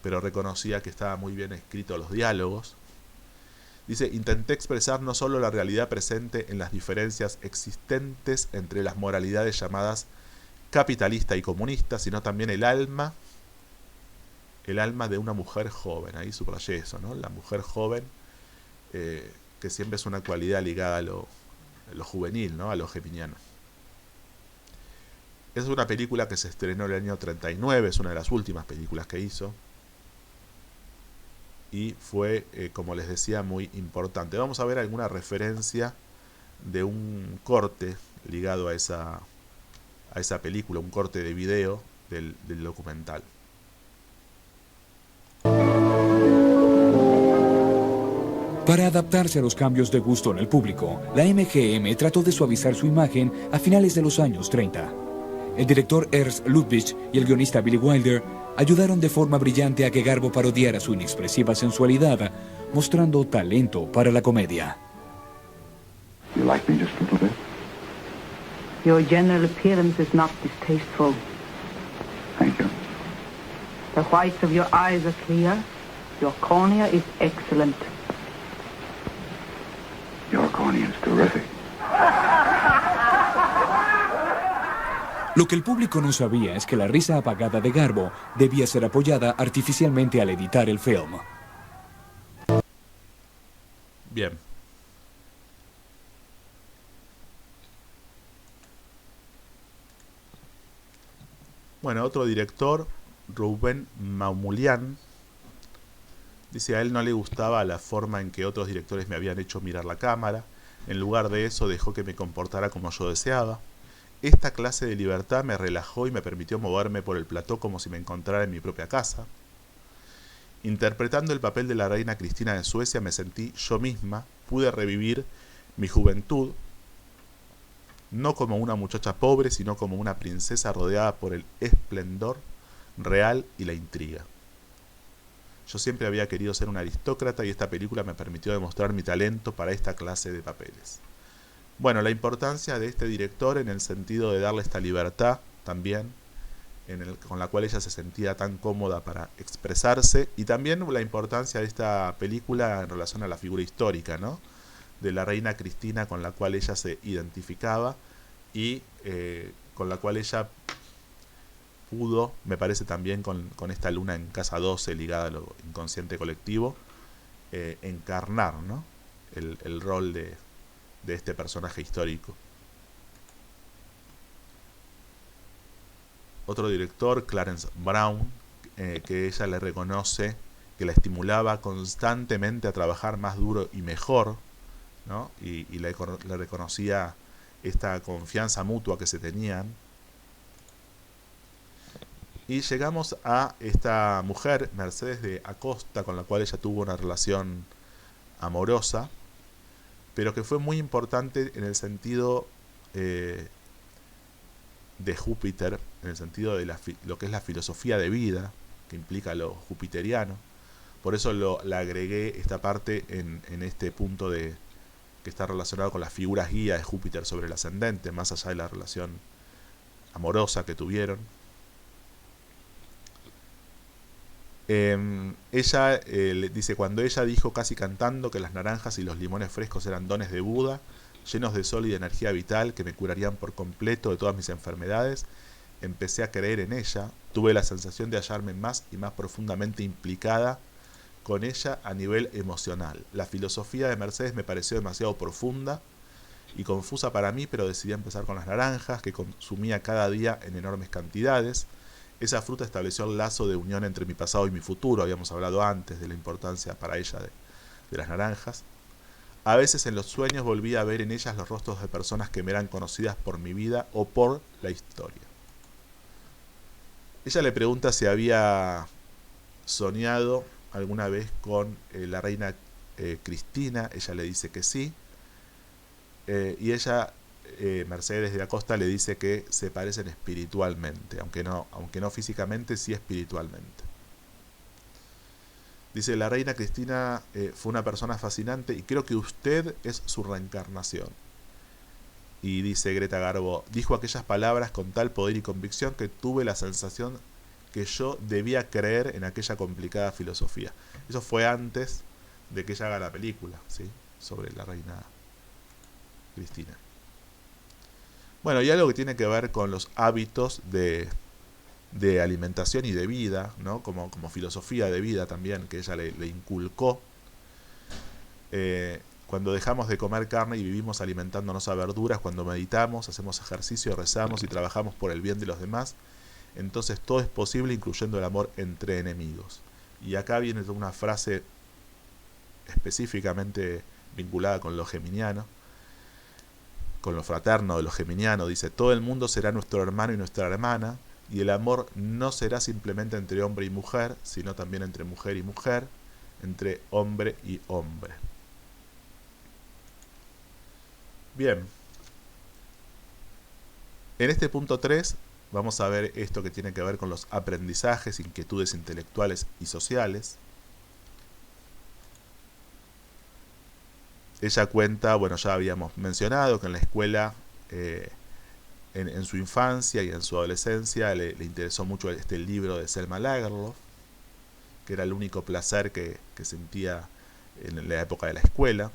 pero reconocía que estaban muy bien escritos los diálogos. Dice, intenté expresar no solo la realidad presente en las diferencias existentes entre las moralidades llamadas capitalista y comunista, sino también el alma de una mujer joven. Ahí subrayé eso, ¿no? La mujer joven, que siempre es una cualidad ligada a lo juvenil, ¿no? A lo geminiano. Es una película que se estrenó en el año 39, es una de las últimas películas que hizo. Y fue, como les decía, muy importante. Vamos a ver alguna referencia de un corte ligado a esa película, un corte de video del documental. Para adaptarse a los cambios de gusto en el público, la MGM trató de suavizar su imagen a finales de los años 30. El director Ernst Lubitsch y el guionista Billy Wilder ayudaron de forma brillante a que Garbo parodiara su inexpresiva sensualidad, mostrando talento para la comedia. You like me just a little bit? Your general appearance is not distasteful. Thank you. The whites of your eyes are clear. Your cornea is excellent. Your cornea is terrific. Lo que el público no sabía es que la risa apagada de Garbo debía ser apoyada artificialmente al editar el film. Bien. Bueno, otro director, Rouben Mamoulian, dice a él no le gustaba la forma en que otros directores me habían hecho mirar la cámara. En lugar de eso dejó que me comportara como yo deseaba. Esta clase de libertad me relajó y me permitió moverme por el plató como si me encontrara en mi propia casa. Interpretando el papel de la reina Cristina de Suecia me sentí yo misma, pude revivir mi juventud, no como una muchacha pobre, sino como una princesa rodeada por el esplendor real y la intriga. Yo siempre había querido ser un aristócrata y esta película me permitió demostrar mi talento para esta clase de papeles. Bueno, la importancia de este director en el sentido de darle esta libertad también, con la cual ella se sentía tan cómoda para expresarse, y también la importancia de esta película en relación a la figura histórica, ¿no? De la reina Cristina, con la cual ella se identificaba y con la cual ella pudo, me parece también con esta luna en casa 12 ligada a lo inconsciente colectivo, encarnar, ¿no? el rol de este personaje histórico. Otro director, Clarence Brown, que ella le reconoce que la estimulaba constantemente a trabajar más duro y mejor, ¿no? y le reconocía esta confianza mutua que se tenían. Y llegamos a esta mujer, Mercedes de Acosta, con la cual ella tuvo una relación amorosa, pero que fue muy importante en el sentido de Júpiter, en el sentido de lo que es la filosofía de vida, que implica lo jupiteriano. Por eso le agregué esta parte en este punto que está relacionado con las figuras guía de Júpiter sobre el ascendente, más allá de la relación amorosa que tuvieron. Ella le dice, cuando ella dijo casi cantando que las naranjas y los limones frescos eran dones de Buda, llenos de sol y de energía vital que me curarían por completo de todas mis enfermedades, empecé a creer en ella. Tuve la sensación de hallarme más y más profundamente implicada con ella a nivel emocional. La filosofía de Mercedes me pareció demasiado profunda y confusa para mí, pero decidí empezar con las naranjas, que consumía cada día en enormes cantidades. Esa fruta estableció el lazo de unión entre mi pasado y mi futuro. Habíamos hablado antes de la importancia para ella de las naranjas. A veces en los sueños volvía a ver en ellas los rostros de personas que me eran conocidas por mi vida o por la historia. Ella le pregunta si había soñado alguna vez con la reina Cristina. Ella le dice que sí. Y ella, Mercedes de Acosta, le dice que se parecen espiritualmente, aunque no físicamente, sí espiritualmente. Dice, la reina Cristina fue una persona fascinante y creo que usted es su reencarnación. Y dice Greta Garbo, dijo aquellas palabras con tal poder y convicción que tuve la sensación que yo debía creer en aquella complicada filosofía. Eso fue antes de que ella haga la película, ¿sí? Sobre la reina Cristina. Bueno, y algo que tiene que ver con los hábitos de alimentación y de vida, ¿no? Como filosofía de vida también, que ella le inculcó. Cuando dejamos de comer carne y vivimos alimentándonos a verduras, cuando meditamos, hacemos ejercicio, rezamos y trabajamos por el bien de los demás, entonces todo es posible, incluyendo el amor entre enemigos. Y acá viene una frase específicamente vinculada con lo geminiano, con lo fraterno de lo geminiano. Dice, todo el mundo será nuestro hermano y nuestra hermana, y el amor no será simplemente entre hombre y mujer, sino también entre mujer y mujer, entre hombre y hombre. Bien, en este punto 3 vamos a ver esto que tiene que ver con los aprendizajes, inquietudes intelectuales y sociales. Ella cuenta, bueno, ya habíamos mencionado que en la escuela, en su infancia y en su adolescencia, le interesó mucho este libro de Selma Lagerlöf, que era el único placer que sentía en la época de la escuela.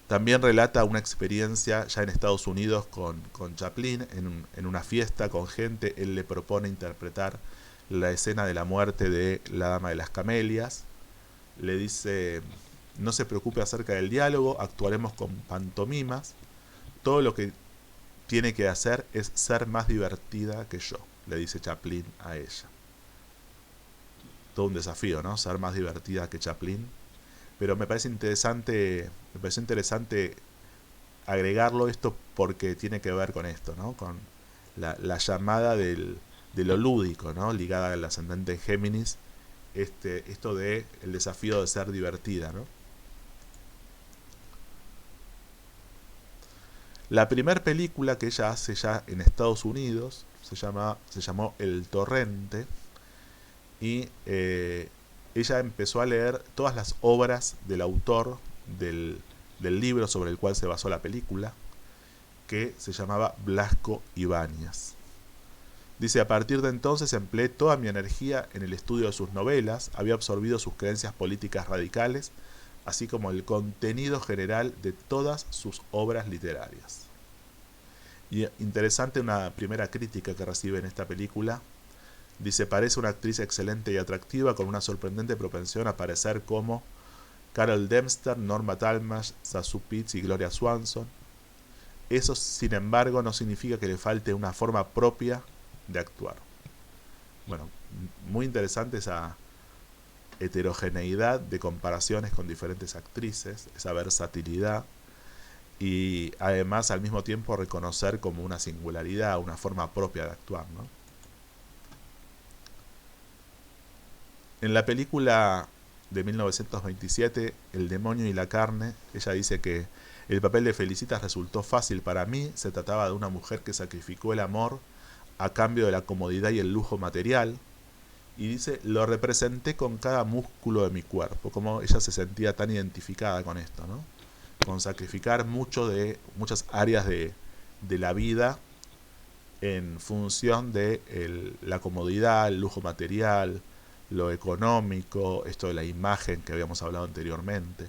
También relata una experiencia ya en Estados Unidos con Chaplin, en una fiesta con gente. Él le propone interpretar la escena de la muerte de la Dama de las Camelias. Le dice, no se preocupe acerca del diálogo, actuaremos con pantomimas. Todo lo que tiene que hacer es ser más divertida que yo, le dice Chaplin a ella. Todo un desafío, ¿no? Ser más divertida que Chaplin. Pero me parece interesante agregarlo esto porque tiene que ver con esto, ¿no? Con la llamada de lo lúdico, ¿no? Ligada al ascendente Géminis, esto de el desafío de ser divertida, ¿no? La primera película que ella hace ya en Estados Unidos se llamó El Torrente, y ella empezó a leer todas las obras del autor del libro sobre el cual se basó la película, que se llamaba Blasco Ibáñez. Dice, a partir de entonces empleé toda mi energía en el estudio de sus novelas, había absorbido sus creencias políticas radicales, así como el contenido general de todas sus obras literarias. Y interesante una primera crítica que recibe en esta película. Dice, parece una actriz excelente y atractiva con una sorprendente propensión a parecer como Carol Dempster, Norma Talmadge, Sasu Pitts y Gloria Swanson. Eso, sin embargo, no significa que le falte una forma propia de actuar. Bueno, muy interesante esa heterogeneidad de comparaciones con diferentes actrices, esa versatilidad, y además al mismo tiempo reconocer como una singularidad, una forma propia de actuar, ¿no? En la película de 1927, El demonio y la carne, ella dice que el papel de Felicitas resultó fácil para mí, se trataba de una mujer que sacrificó el amor a cambio de la comodidad y el lujo material, y dice, lo representé con cada músculo de mi cuerpo, como ella se sentía tan identificada con esto, ¿no? Con sacrificar muchas áreas de la vida en función de la comodidad, el lujo material, lo económico, esto de la imagen que habíamos hablado anteriormente.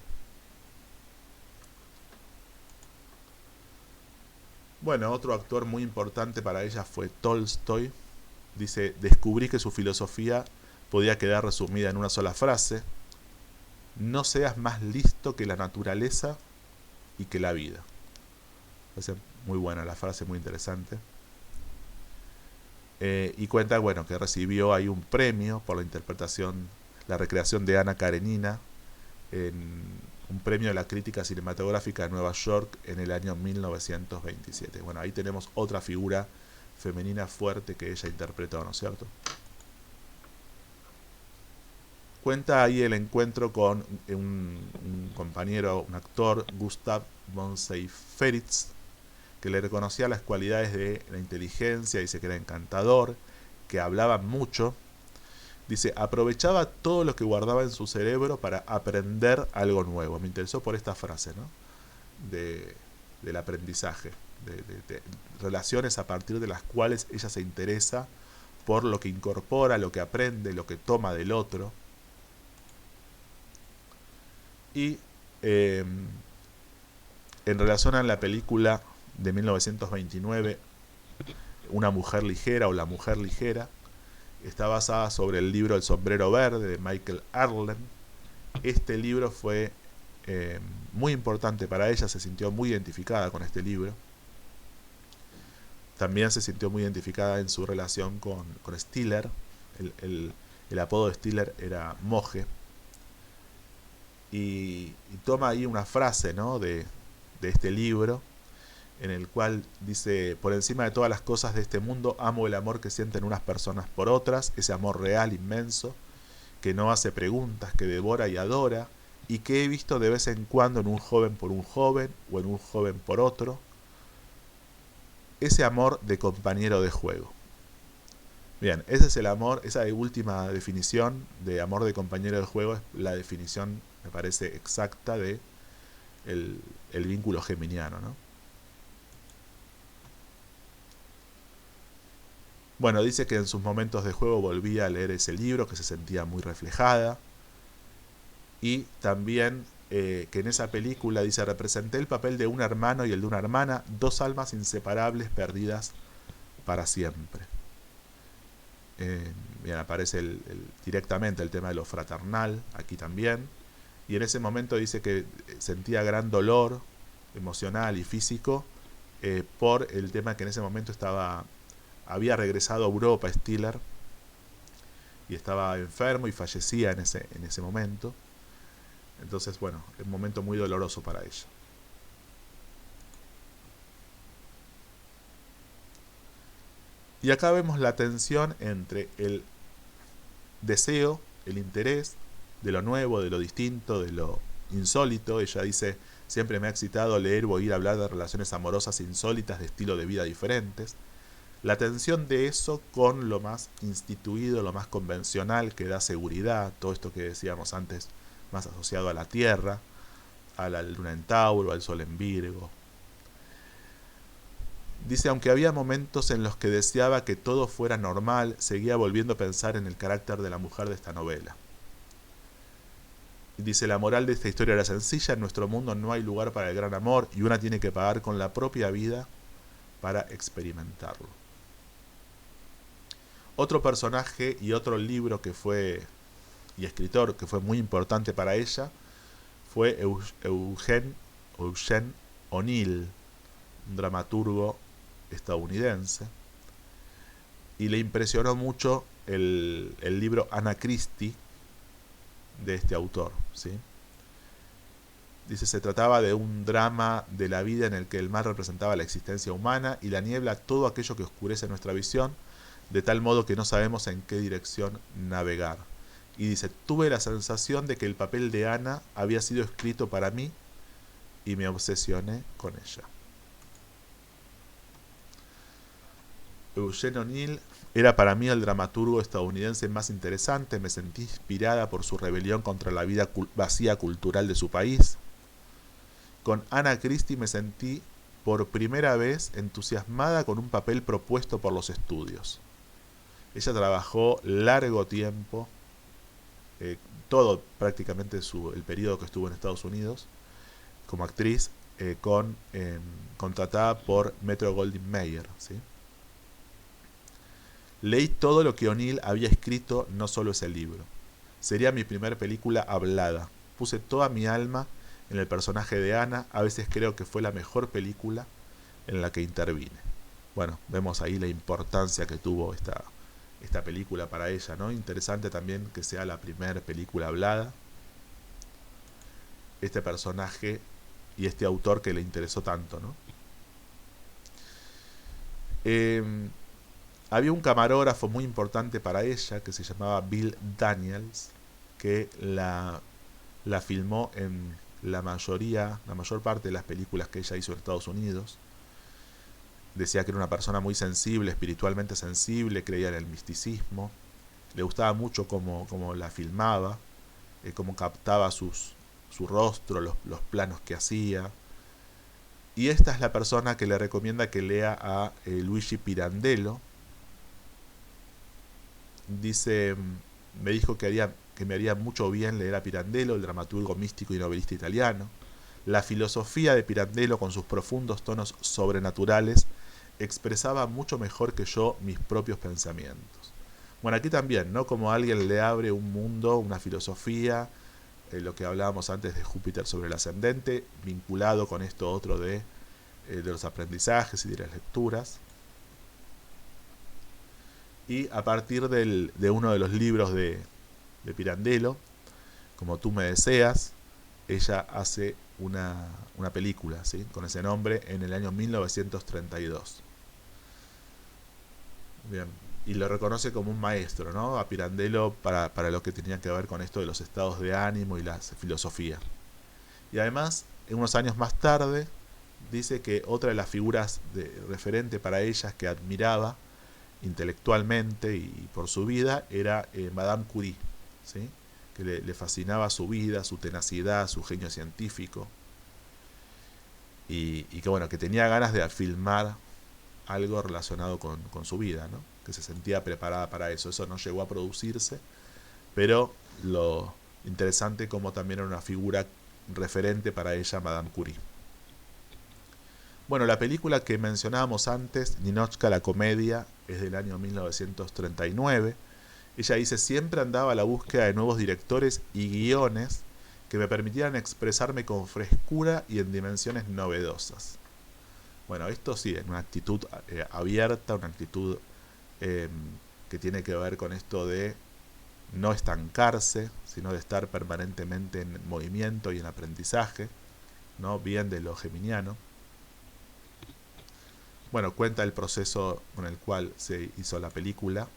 Bueno, otro actor muy importante para ella fue Tolstoy. Dice, descubrí que su filosofía podía quedar resumida en una sola frase: no seas más listo que la naturaleza y que la vida. Parece muy buena la frase, muy interesante. Y cuenta, bueno, que recibió ahí un premio por la interpretación, la recreación de Ana Karenina, en un premio de la crítica cinematográfica de Nueva York en el año 1927. Bueno, ahí tenemos otra figura femenina fuerte que ella interpretó, ¿no es cierto? Cuenta ahí el encuentro con un compañero, un actor, Gustav von Seyffertz, que le reconocía las cualidades de la inteligencia, dice que era encantador, que hablaba mucho. Dice, aprovechaba todo lo que guardaba en su cerebro para aprender algo nuevo. Me interesó por esta frase, ¿no? del aprendizaje, de relaciones a partir de las cuales ella se interesa por lo que incorpora, lo que aprende, lo que toma del otro. Y en relación a la película de 1929, Una mujer ligera o La mujer ligera, está basada sobre el libro El sombrero verde de Michael Arlen. Este libro fue muy importante para ella, se sintió muy identificada con este libro. También se sintió muy identificada en su relación con Stiller. El apodo de Stiller era Moje. Y toma ahí una frase, ¿no?, de este libro, en el cual dice: por encima de todas las cosas de este mundo, amo el amor que sienten unas personas por otras, ese amor real, inmenso, que no hace preguntas, que devora y adora, y que he visto de vez en cuando en un joven por un joven, o en un joven por otro, ese amor de compañero de juego. Bien, ese es el amor, esa última definición de amor de compañero de juego es la definición, me parece, exacta de el vínculo geminiano, ¿no? Bueno, dice que en sus momentos de juego volvía a leer ese libro, que se sentía muy reflejada. Y también que en esa película, dice, representé el papel de un hermano y el de una hermana, dos almas inseparables perdidas para siempre. Bien, aparece directamente el tema de lo fraternal, aquí también. Y en ese momento dice que sentía gran dolor emocional y físico por el tema que en ese momento había regresado a Europa Stiller y estaba enfermo y fallecía en ese momento. Entonces, bueno, es un momento muy doloroso para ella. Y acá vemos la tensión entre el deseo, el interés de lo nuevo, de lo distinto, de lo insólito. Ella dice: siempre me ha excitado leer o oír hablar de relaciones amorosas insólitas, de estilo de vida diferentes. La tensión de eso con lo más instituido, lo más convencional, que da seguridad, todo esto que decíamos antes, más asociado a la Tierra, a la Luna en Tauro, al Sol en Virgo. Dice: aunque había momentos en los que deseaba que todo fuera normal, seguía volviendo a pensar en el carácter de la mujer de esta novela. Dice: la moral de esta historia era sencilla: en nuestro mundo no hay lugar para el gran amor y una tiene que pagar con la propia vida para experimentarlo. Otro personaje y otro libro y escritor que fue muy importante para ella fue Eugene O'Neill, un dramaturgo estadounidense, y le impresionó mucho el libro Anna Christie de este autor, ¿sí? Dice: se trataba de un drama de la vida en el que el mar representaba la existencia humana y la niebla todo aquello que oscurece nuestra visión, de tal modo que no sabemos en qué dirección navegar. Y dice: tuve la sensación de que el papel de Ana había sido escrito para mí y me obsesioné con ella. Eugene O'Neill era para mí el dramaturgo estadounidense más interesante. Me sentí inspirada por su rebelión contra la vida vacía cultural de su país. Con Anna Christie me sentí por primera vez entusiasmada con un papel propuesto por los estudios. Ella trabajó largo tiempo, todo prácticamente el periodo que estuvo en Estados Unidos como actriz, contratada por Metro-Goldwyn-Mayer, ¿sí? Leí todo lo que O'Neill había escrito, no solo ese libro. Sería mi primer película hablada. Puse toda mi alma en el personaje de Ana. A veces creo que fue la mejor película en la que intervine. Bueno, vemos ahí la importancia que tuvo esta película para ella, ¿no? Interesante también que sea la primera película hablada. Este personaje y este autor que le interesó tanto, ¿no? Había un camarógrafo muy importante para ella que se llamaba Bill Daniels, que la filmó en la mayor parte de las películas que ella hizo en Estados Unidos. Decía que era una persona muy sensible, espiritualmente sensible, creía en el misticismo. Le gustaba mucho cómo la filmaba, cómo captaba su rostro, los planos que hacía. Y esta es la persona que le recomienda que lea a Luigi Pirandello. Dice, me dijo que me haría mucho bien leer a Pirandello, el dramaturgo místico y novelista italiano. La filosofía de Pirandello, con sus profundos tonos sobrenaturales, expresaba mucho mejor que yo mis propios pensamientos. Bueno, aquí también, ¿no? Como alguien le abre un mundo, una filosofía, lo que hablábamos antes de Júpiter sobre el ascendente, vinculado con esto otro de los aprendizajes y de las lecturas. Y a partir de uno de los libros de Pirandello, Como tú me deseas, ella hace una película, ¿sí?, con ese nombre en el año 1932. Bien, y lo reconoce como un maestro, ¿no?, a Pirandello para lo que tenía que ver con esto de los estados de ánimo y la filosofía. Y además, unos años más tarde, dice que otra de las figuras de referente para ella que admiraba intelectualmente y por su vida era Madame Curie, ¿sí?, que le fascinaba su vida, su tenacidad, su genio científico, y que bueno, que tenía ganas de filmar algo relacionado con su vida, ¿no?, que se sentía preparada para eso. Eso no llegó a producirse, pero lo interesante como también era una figura referente para ella, Madame Curie. Bueno, la película que mencionábamos antes, Ninotchka la comedia, es del año 1939. Ella dice, siempre andaba a la búsqueda de nuevos directores y guiones que me permitieran expresarme con frescura y en dimensiones novedosas. Bueno, esto sí, es una actitud abierta, una actitud que tiene que ver con esto de no estancarse, sino de estar permanentemente en movimiento y en aprendizaje, ¿no?, bien de lo geminiano. Bueno, cuenta el proceso con el cual se hizo la película,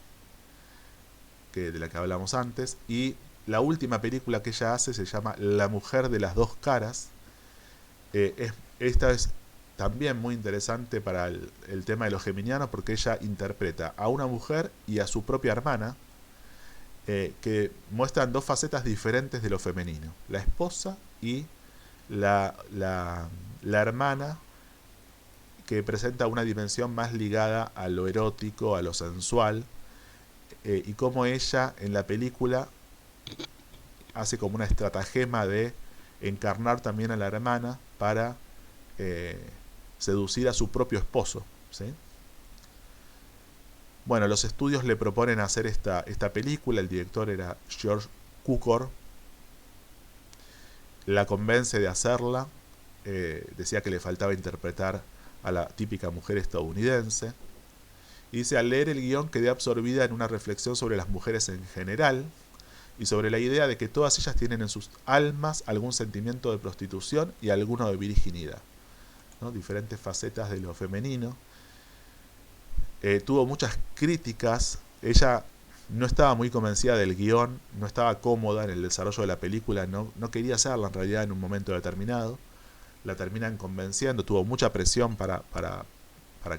de la que hablamos antes, y la última película que ella hace se llama La mujer de las dos caras. Esta es también muy interesante para el tema de los geminianos, porque ella interpreta a una mujer y a su propia hermana, que muestran dos facetas diferentes de lo femenino, la esposa y la hermana, que presenta una dimensión más ligada a lo erótico, a lo sensual, y como ella en la película hace como una estratagema de encarnar también a la hermana para seducir a su propio esposo, ¿sí? Bueno, los estudios le proponen hacer esta película. El director era George Cukor. La convence de hacerla. Decía que le faltaba interpretar a la típica mujer estadounidense. Y dice, al leer el guión quedé absorbida en una reflexión sobre las mujeres en general y sobre la idea de que todas ellas tienen en sus almas algún sentimiento de prostitución y alguno de virginidad, ¿no?, diferentes facetas de lo femenino. Tuvo muchas críticas. Ella no estaba muy convencida del guión, no estaba cómoda en el desarrollo de la película, no quería hacerla en realidad en un momento determinado. La terminan convenciendo, tuvo mucha presión para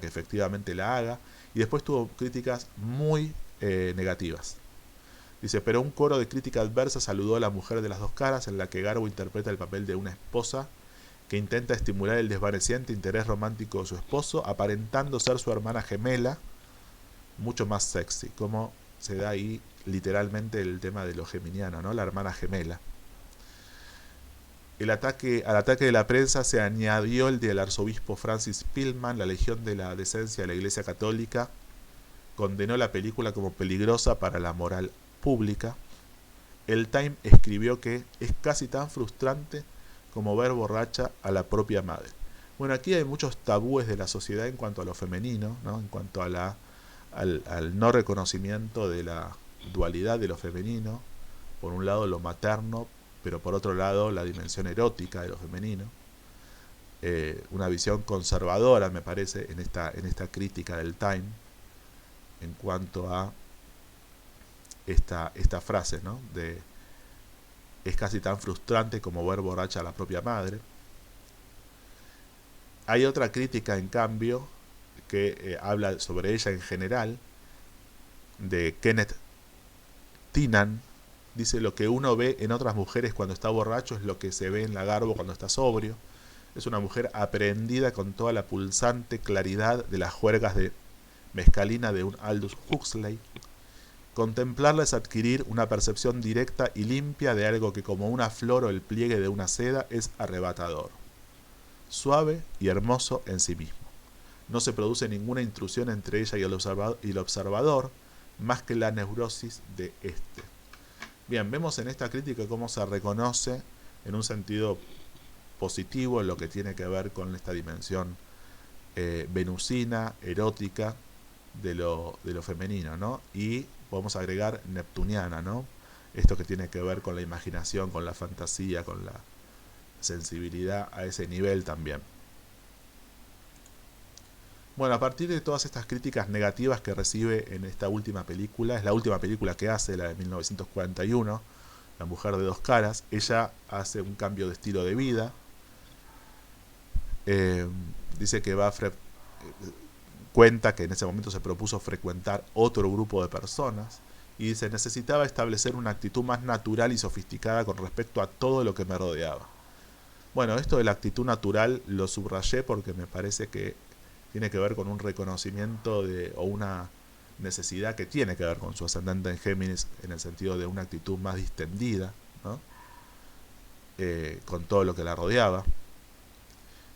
que efectivamente la haga, y después tuvo críticas muy negativas. Dice, pero un coro de crítica adversa saludó a La mujer de las dos caras, en la que Garbo interpreta el papel de una esposa que intenta estimular el desvaneciente interés romántico de su esposo, aparentando ser su hermana gemela, mucho más sexy, como se da ahí literalmente el tema de lo geminiano, ¿no?, la hermana gemela. Al ataque de la prensa se añadió el del arzobispo Francis Pillman. La Legión de la Decencia de la Iglesia Católica condenó la película como peligrosa para la moral pública. El Time escribió que es casi tan frustrante como ver borracha a la propia madre. Bueno, aquí hay muchos tabúes de la sociedad en cuanto a lo femenino, ¿no?, en cuanto a al no reconocimiento de la dualidad de lo femenino. Por un lado lo materno, pero por otro lado la dimensión erótica de lo femenino. Una visión conservadora, me parece, en esta crítica del Time en cuanto a esta frase, ¿no?, de es casi tan frustrante como ver borracha a la propia madre. Hay otra crítica, en cambio, que habla sobre ella en general, de Kenneth Tynan. Dice, lo que uno ve en otras mujeres cuando está borracho es lo que se ve en la Garbo cuando está sobrio. Es una mujer aprehendida con toda la pulsante claridad de las juergas de mescalina de un Aldous Huxley. Contemplarla es adquirir una percepción directa y limpia de algo que, como una flor o el pliegue de una seda, es arrebatador, suave y hermoso en sí mismo. No se produce ninguna intrusión entre ella y el observador, más que la neurosis de éste. Bien, vemos en esta crítica cómo se reconoce en un sentido positivo lo que tiene que ver con esta dimensión venusina, erótica de lo femenino, ¿no? Y podemos agregar neptuniana, ¿no? Esto que tiene que ver con la imaginación, con la fantasía, con la sensibilidad a ese nivel también. Bueno, a partir de todas estas críticas negativas que recibe en esta última película, es la última película que hace, la de 1941, La mujer de dos caras, ella hace un cambio de estilo de vida. Dice que cuenta que en ese momento se propuso frecuentar otro grupo de personas y dice, necesitaba establecer una actitud más natural y sofisticada con respecto a todo lo que me rodeaba. Bueno, esto de la actitud natural lo subrayé porque me parece que tiene que ver con un reconocimiento o una necesidad que tiene que ver con su ascendente en Géminis, en el sentido de una actitud más distendida, ¿no? Con todo lo que la rodeaba.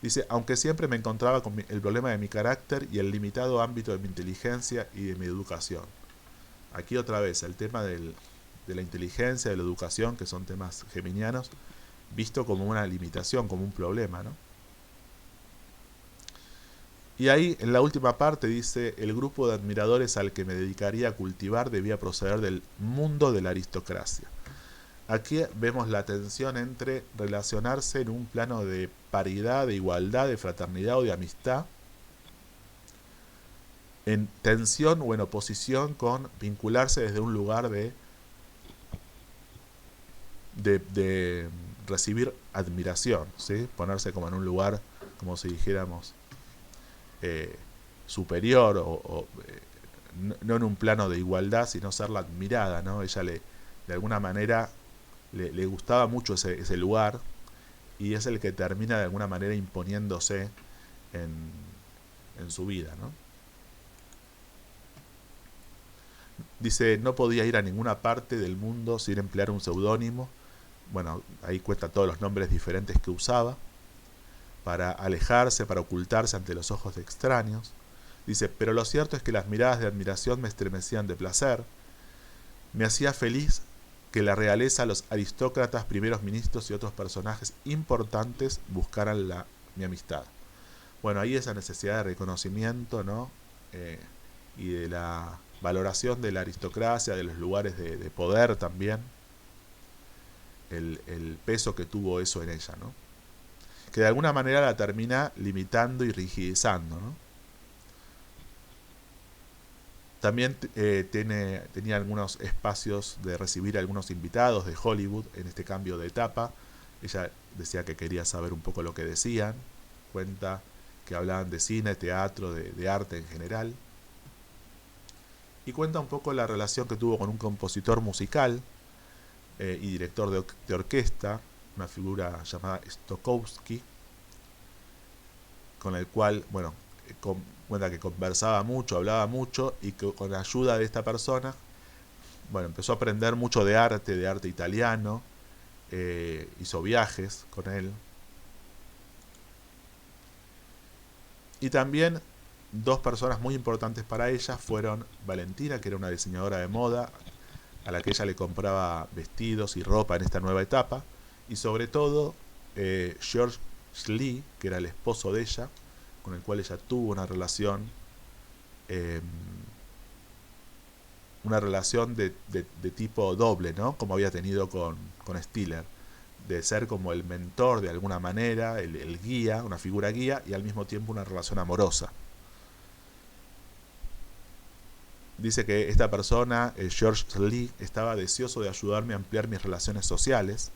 Dice, aunque siempre me encontraba con el problema de mi carácter y el limitado ámbito de mi inteligencia y de mi educación. Aquí otra vez el tema de la inteligencia, de la educación, que son temas geminianos, visto como una limitación, como un problema, ¿no? Y ahí, en la última parte, dice, el grupo de admiradores al que me dedicaría a cultivar debía proceder del mundo de la aristocracia. Aquí vemos la tensión entre relacionarse en un plano de paridad, de igualdad, de fraternidad o de amistad, en tensión o en oposición con vincularse desde un lugar de recibir admiración, ¿sí? Ponerse como en un lugar, como si dijéramos, superior no en un plano de igualdad, sino ser la admirada, ¿no? Ella de alguna manera le gustaba mucho ese lugar y es el que termina de alguna manera imponiéndose en su vida, ¿no? Dice, no podía ir a ninguna parte del mundo sin emplear un seudónimo. Bueno, ahí cuenta todos los nombres diferentes que usaba para alejarse, para ocultarse ante los ojos de extraños. Dice, pero lo cierto es que las miradas de admiración me estremecían de placer. Me hacía feliz que la realeza, los aristócratas, primeros ministros y otros personajes importantes buscaran mi amistad. Bueno, ahí esa necesidad de reconocimiento, ¿no? Y de la valoración de la aristocracia, de los lugares de poder también, el peso que tuvo eso en ella, ¿no? Que de alguna manera la termina limitando y rigidizando, ¿no? También tenía algunos espacios de recibir a algunos invitados de Hollywood en este cambio de etapa. Ella decía que quería saber un poco lo que decían. Cuenta que hablaban de cine, teatro, de arte en general. Y cuenta un poco la relación que tuvo con un compositor musical y director de orquesta, una figura llamada Stokowski, con el cual, bueno, cuenta que conversaba mucho, hablaba mucho, y que con la ayuda de esta persona, bueno, empezó a aprender mucho de arte italiano, hizo viajes con él. Y también dos personas muy importantes para ella fueron Valentina, que era una diseñadora de moda, a la que ella le compraba vestidos y ropa en esta nueva etapa, y sobre todo George Schley, que era el esposo de ella, con el cual ella tuvo una relación de tipo doble, ¿no? Como había tenido con Stiller, de ser como el mentor de alguna manera, el guía, una figura guía, y al mismo tiempo una relación amorosa. Dice que esta persona, George Lee, estaba deseoso de ayudarme a ampliar mis relaciones sociales.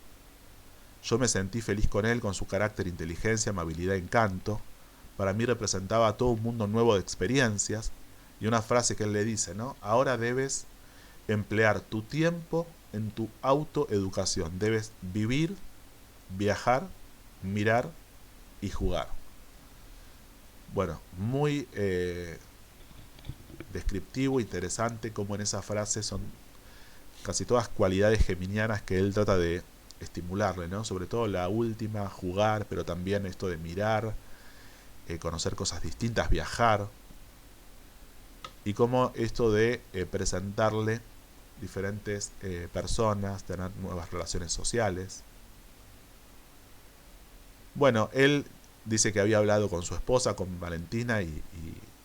Yo me sentí feliz con él, con su carácter, inteligencia, amabilidad, encanto. Para mí representaba todo un mundo nuevo de experiencias. Y una frase que él le dice, ¿no? Ahora debes emplear tu tiempo en tu autoeducación. Debes vivir, viajar, mirar y jugar. Bueno, muy descriptivo, interesante, como en esa frase son casi todas cualidades geminianas que él trata de estimularle, ¿no? Sobre todo la última, jugar, pero también esto de mirar, conocer cosas distintas, viajar, y como esto de presentarle diferentes personas, tener nuevas relaciones sociales. Bueno, él dice que había hablado con su esposa, con Valentina, y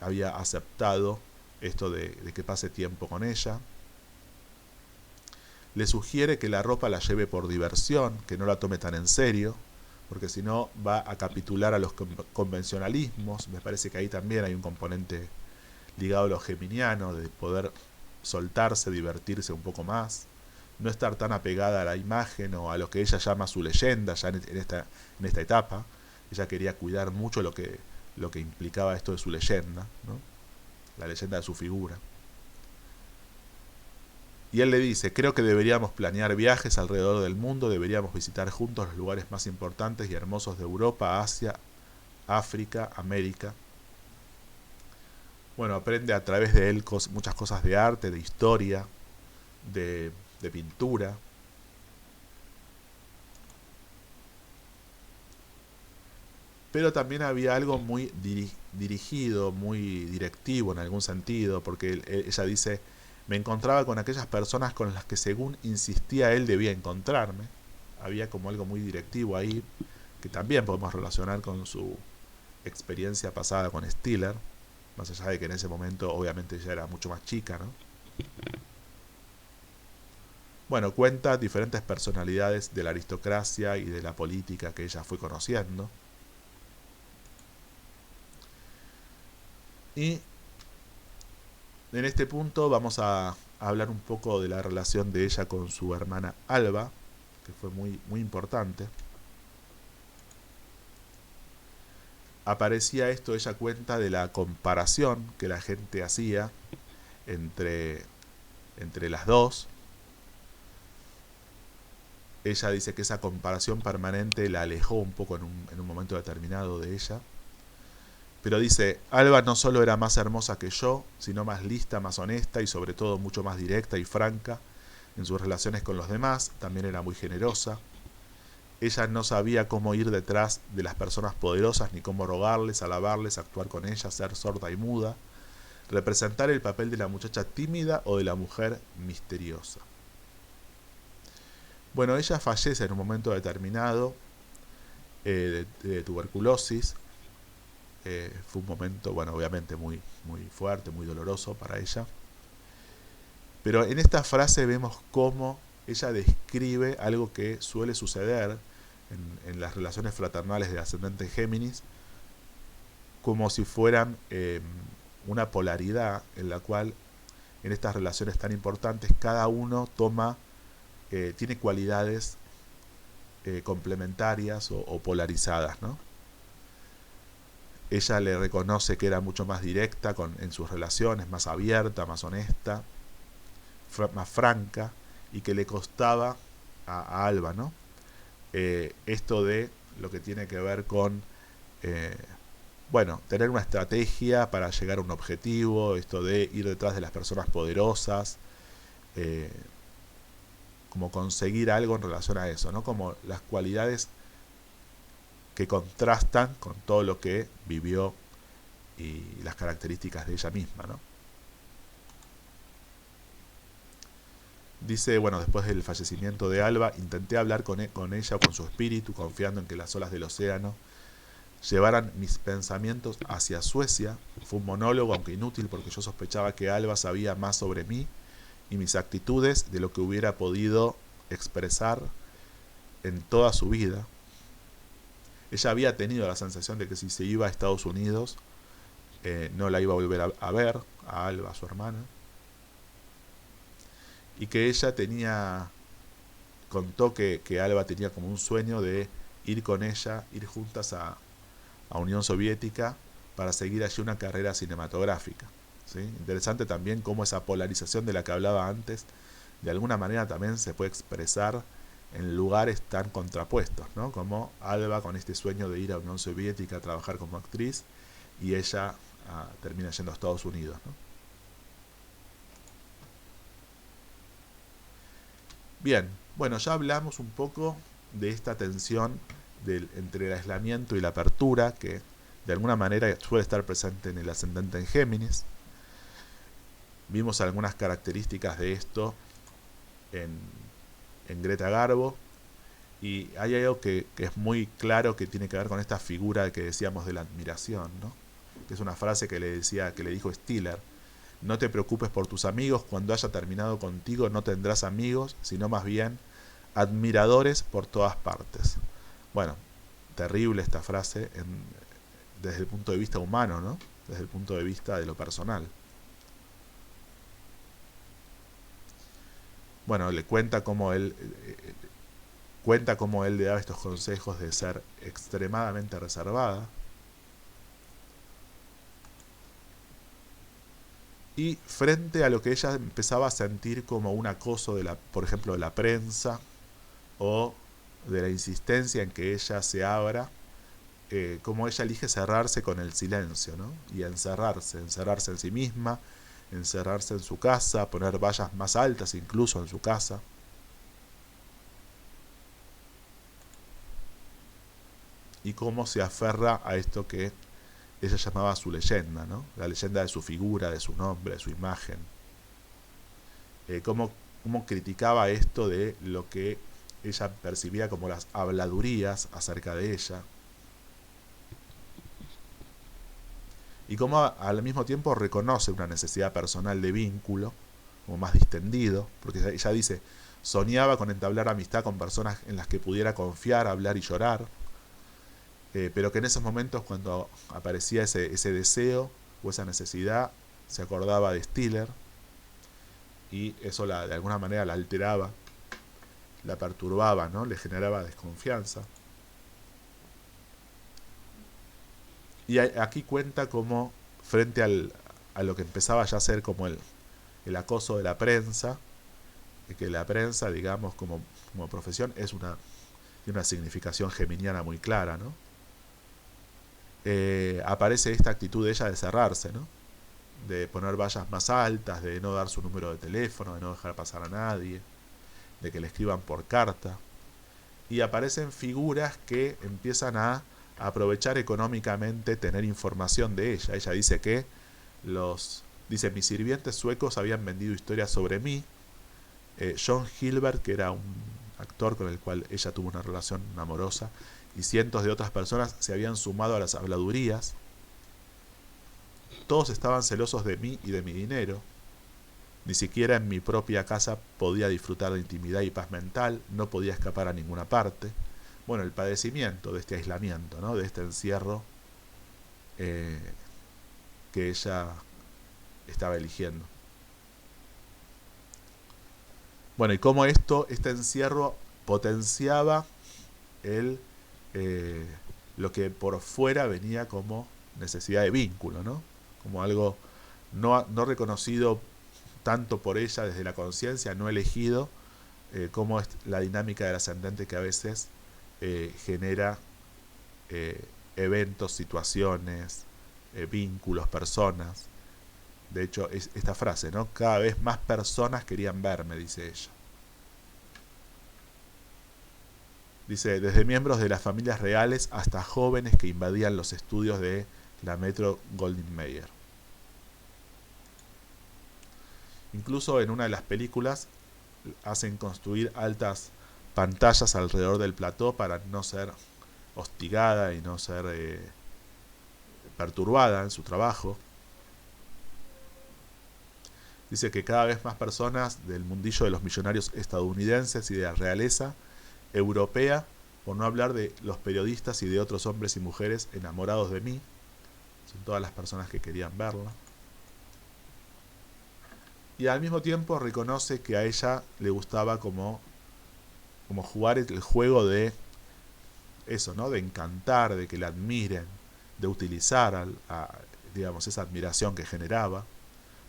había aceptado esto de que pase tiempo con ella. Le sugiere que la ropa la lleve por diversión, que no la tome tan en serio, porque si no va a capitular a los convencionalismos. Me parece que ahí también hay un componente ligado a lo geminiano, de poder soltarse, divertirse un poco más, no estar tan apegada a la imagen o a lo que ella llama su leyenda ya en esta etapa. Ella quería cuidar mucho lo que implicaba esto de su leyenda, ¿no? La leyenda de su figura. Y él le dice: creo que deberíamos planear viajes alrededor del mundo, deberíamos visitar juntos los lugares más importantes y hermosos de Europa, Asia, África, América. Bueno, aprende a través de él muchas cosas de arte, de historia, de pintura. Pero también había algo muy dirigido, muy directivo en algún sentido, porque ella dice: me encontraba con aquellas personas con las que, según insistía él, debía encontrarme. Había como algo muy directivo ahí, que también podemos relacionar con su experiencia pasada con Stiller, más allá de que en ese momento obviamente ella era mucho más chica, ¿no? Bueno, cuenta diferentes personalidades de la aristocracia y de la política que ella fue conociendo. Y en este punto vamos a hablar un poco de la relación de ella con su hermana Alba, que fue muy, muy importante. Aparecía esto, ella cuenta de la comparación que la gente hacía entre las dos. Ella dice que esa comparación permanente la alejó un poco en un momento determinado de ella. Pero dice: Alba no solo era más hermosa que yo, sino más lista, más honesta y sobre todo mucho más directa y franca en sus relaciones con los demás. También era muy generosa. Ella no sabía cómo ir detrás de las personas poderosas, ni cómo rogarles, alabarles, actuar con ellas, ser sorda y muda, representar el papel de la muchacha tímida o de la mujer misteriosa. Bueno, ella fallece en un momento determinado de tuberculosis. Fue un momento, bueno, obviamente muy, muy fuerte, muy doloroso para ella. Pero en esta frase vemos cómo ella describe algo que suele suceder en las relaciones fraternales de ascendente Géminis, como si fueran una polaridad en la cual en estas relaciones tan importantes cada uno tiene cualidades complementarias o polarizadas, ¿no? Ella le reconoce que era mucho más directa en sus relaciones, más abierta, más honesta, más franca, y que le costaba a Alba, ¿no? Esto de lo que tiene que ver con tener una estrategia para llegar a un objetivo, esto de ir detrás de las personas poderosas, como conseguir algo en relación a eso, ¿no? Como las cualidades que contrastan con todo lo que vivió y las características de ella misma, ¿no? Dice, bueno, después del fallecimiento de Alba, intenté hablar con ella o con su espíritu, confiando en que las olas del océano llevaran mis pensamientos hacia Suecia. Fue un monólogo, aunque inútil, porque yo sospechaba que Alba sabía más sobre mí y mis actitudes de lo que hubiera podido expresar en toda su vida. Ella había tenido la sensación de que si se iba a Estados Unidos no la iba a volver a ver, a Alba, a su hermana, y que ella contó que Alba tenía como un sueño de ir con ella, ir juntas a Unión Soviética para seguir allí una carrera cinematográfica, ¿sí? Interesante también cómo esa polarización de la que hablaba antes, de alguna manera también se puede expresar en lugares tan contrapuestos, ¿no? Como Alba con este sueño de ir a Unión Soviética a trabajar como actriz y ella termina yendo a Estados Unidos, ¿no? Bien, bueno, ya hablamos un poco de esta tensión entre el aislamiento y la apertura, que de alguna manera suele estar presente en el ascendente en Géminis. Vimos algunas características de esto en Greta Garbo, y hay algo que es muy claro que tiene que ver con esta figura que decíamos de la admiración, ¿no? Que es una frase que le dijo Stiller: no te preocupes por tus amigos, cuando haya terminado contigo no tendrás amigos, sino más bien admiradores por todas partes. Bueno, terrible esta frase desde el punto de vista humano, ¿no? Desde el punto de vista de lo personal. Bueno, le cuenta cómo él le daba estos consejos de ser extremadamente reservada. Y frente a lo que ella empezaba a sentir como un acoso por ejemplo, de la prensa, o de la insistencia en que ella se abra, como ella elige cerrarse con el silencio, ¿no? Y encerrarse en sí misma, encerrarse en su casa, poner vallas más altas incluso en su casa. Y cómo se aferra a esto que ella llamaba su leyenda, ¿no? La leyenda de su figura, de su nombre, de su imagen. Cómo criticaba esto de lo que ella percibía como las habladurías acerca de ella. Y cómo al mismo tiempo reconoce una necesidad personal de vínculo, como más distendido, porque ella dice, soñaba con entablar amistad con personas en las que pudiera confiar, hablar y llorar, pero que en esos momentos, cuando aparecía ese deseo o esa necesidad, se acordaba de Stiller, y eso de alguna manera la alteraba, la perturbaba, ¿no? Le generaba desconfianza. Y aquí cuenta cómo, frente a lo que empezaba ya a ser como el acoso de la prensa, que la prensa, digamos, como profesión, tiene una significación geminiana muy clara, ¿no? Aparece esta actitud de ella de cerrarse, ¿no? De poner vallas más altas, de no dar su número de teléfono, de no dejar pasar a nadie, de que le escriban por carta. Y aparecen figuras que empiezan a aprovechar económicamente tener información de ella. Ella dice que mis sirvientes suecos habían vendido historias sobre mí. John Hilbert, que era un actor con el cual ella tuvo una relación amorosa, y cientos de otras personas se habían sumado a las habladurías. Todos estaban celosos de mí y de mi dinero. Ni siquiera en mi propia casa podía disfrutar de intimidad y paz mental, no podía escapar a ninguna parte. Bueno, el padecimiento de este aislamiento, ¿no? De este encierro que ella estaba eligiendo. Bueno, y cómo este encierro potenciaba lo que por fuera venía como necesidad de vínculo, ¿no? Como algo no reconocido tanto por ella desde la conciencia, no elegido, como es la dinámica del ascendente que a veces genera eventos, situaciones, vínculos, personas. De hecho, es esta frase, ¿no? Cada vez más personas querían verme, dice ella. Dice, desde miembros de las familias reales hasta jóvenes que invadían los estudios de la Metro Goldwyn Mayer. Incluso en una de las películas hacen construir altas pantallas alrededor del plató para no ser hostigada y no ser perturbada en su trabajo. Dice que cada vez más personas del mundillo de los millonarios estadounidenses y de la realeza europea, por no hablar de los periodistas y de otros hombres y mujeres enamorados de mí, son todas las personas que querían verla. Y al mismo tiempo reconoce que a ella le gustaba como jugar el juego de eso, ¿no? De encantar, de que la admiren, de utilizar digamos, esa admiración que generaba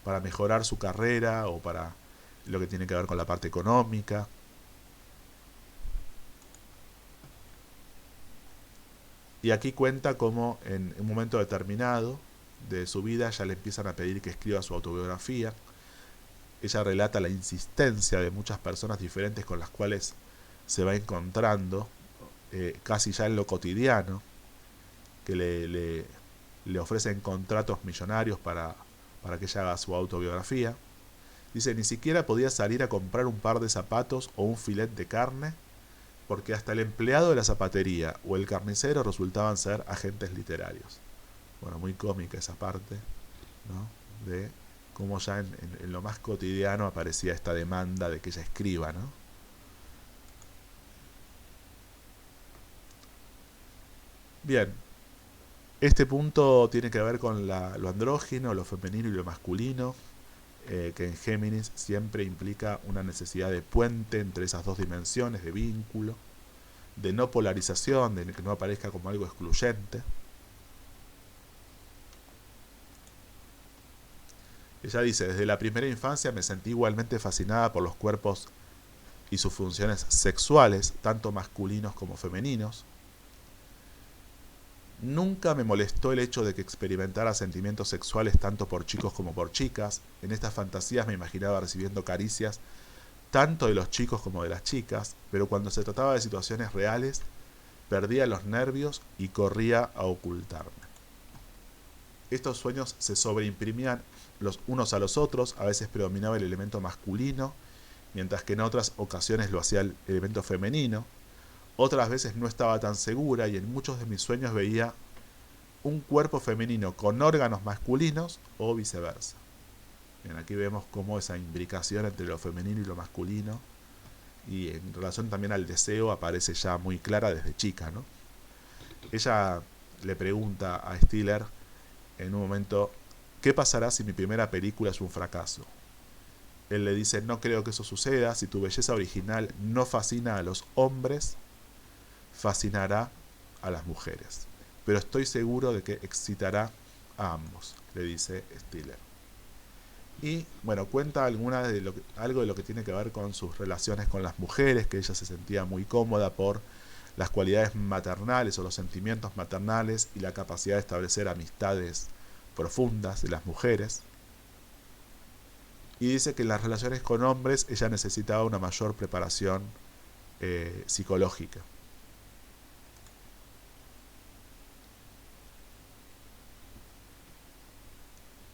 para mejorar su carrera o para lo que tiene que ver con la parte económica. Y aquí cuenta cómo en un momento determinado de su vida ya le empiezan a pedir que escriba su autobiografía. Ella relata la insistencia de muchas personas diferentes con las cuales se va encontrando, casi ya en lo cotidiano, que le ofrecen contratos millonarios para que ella haga su autobiografía. Dice, ni siquiera podía salir a comprar un par de zapatos o un filet de carne, porque hasta el empleado de la zapatería o el carnicero resultaban ser agentes literarios. Bueno, muy cómica esa parte, ¿no? De cómo ya en lo más cotidiano aparecía esta demanda de que ella escriba, ¿no? Bien, este punto tiene que ver con lo andrógino, lo femenino y lo masculino, que en Géminis siempre implica una necesidad de puente entre esas dos dimensiones, de vínculo, de no polarización, de que no aparezca como algo excluyente. Ella dice, desde la primera infancia me sentí igualmente fascinada por los cuerpos y sus funciones sexuales, tanto masculinos como femeninos. Nunca me molestó el hecho de que experimentara sentimientos sexuales tanto por chicos como por chicas. En estas fantasías me imaginaba recibiendo caricias tanto de los chicos como de las chicas, pero cuando se trataba de situaciones reales, perdía los nervios y corría a ocultarme. Estos sueños se sobreimprimían los unos a los otros, a veces predominaba el elemento masculino, mientras que en otras ocasiones lo hacía el elemento femenino. Otras veces no estaba tan segura y en muchos de mis sueños veía un cuerpo femenino con órganos masculinos o viceversa. Bien, aquí vemos cómo esa imbricación entre lo femenino y lo masculino y en relación también al deseo aparece ya muy clara desde chica, ¿no? Ella le pregunta a Stiller en un momento, ¿qué pasará si mi primera película es un fracaso? Él le dice, no creo que eso suceda, si tu belleza original no fascina a los hombres, fascinará a las mujeres, pero estoy seguro de que excitará a ambos, le dice Stiller. Y bueno, cuenta algo de lo que tiene que ver con sus relaciones con las mujeres, que ella se sentía muy cómoda por las cualidades maternales o los sentimientos maternales y la capacidad de establecer amistades profundas de las mujeres. Y dice que en las relaciones con hombres ella necesitaba una mayor preparación psicológica.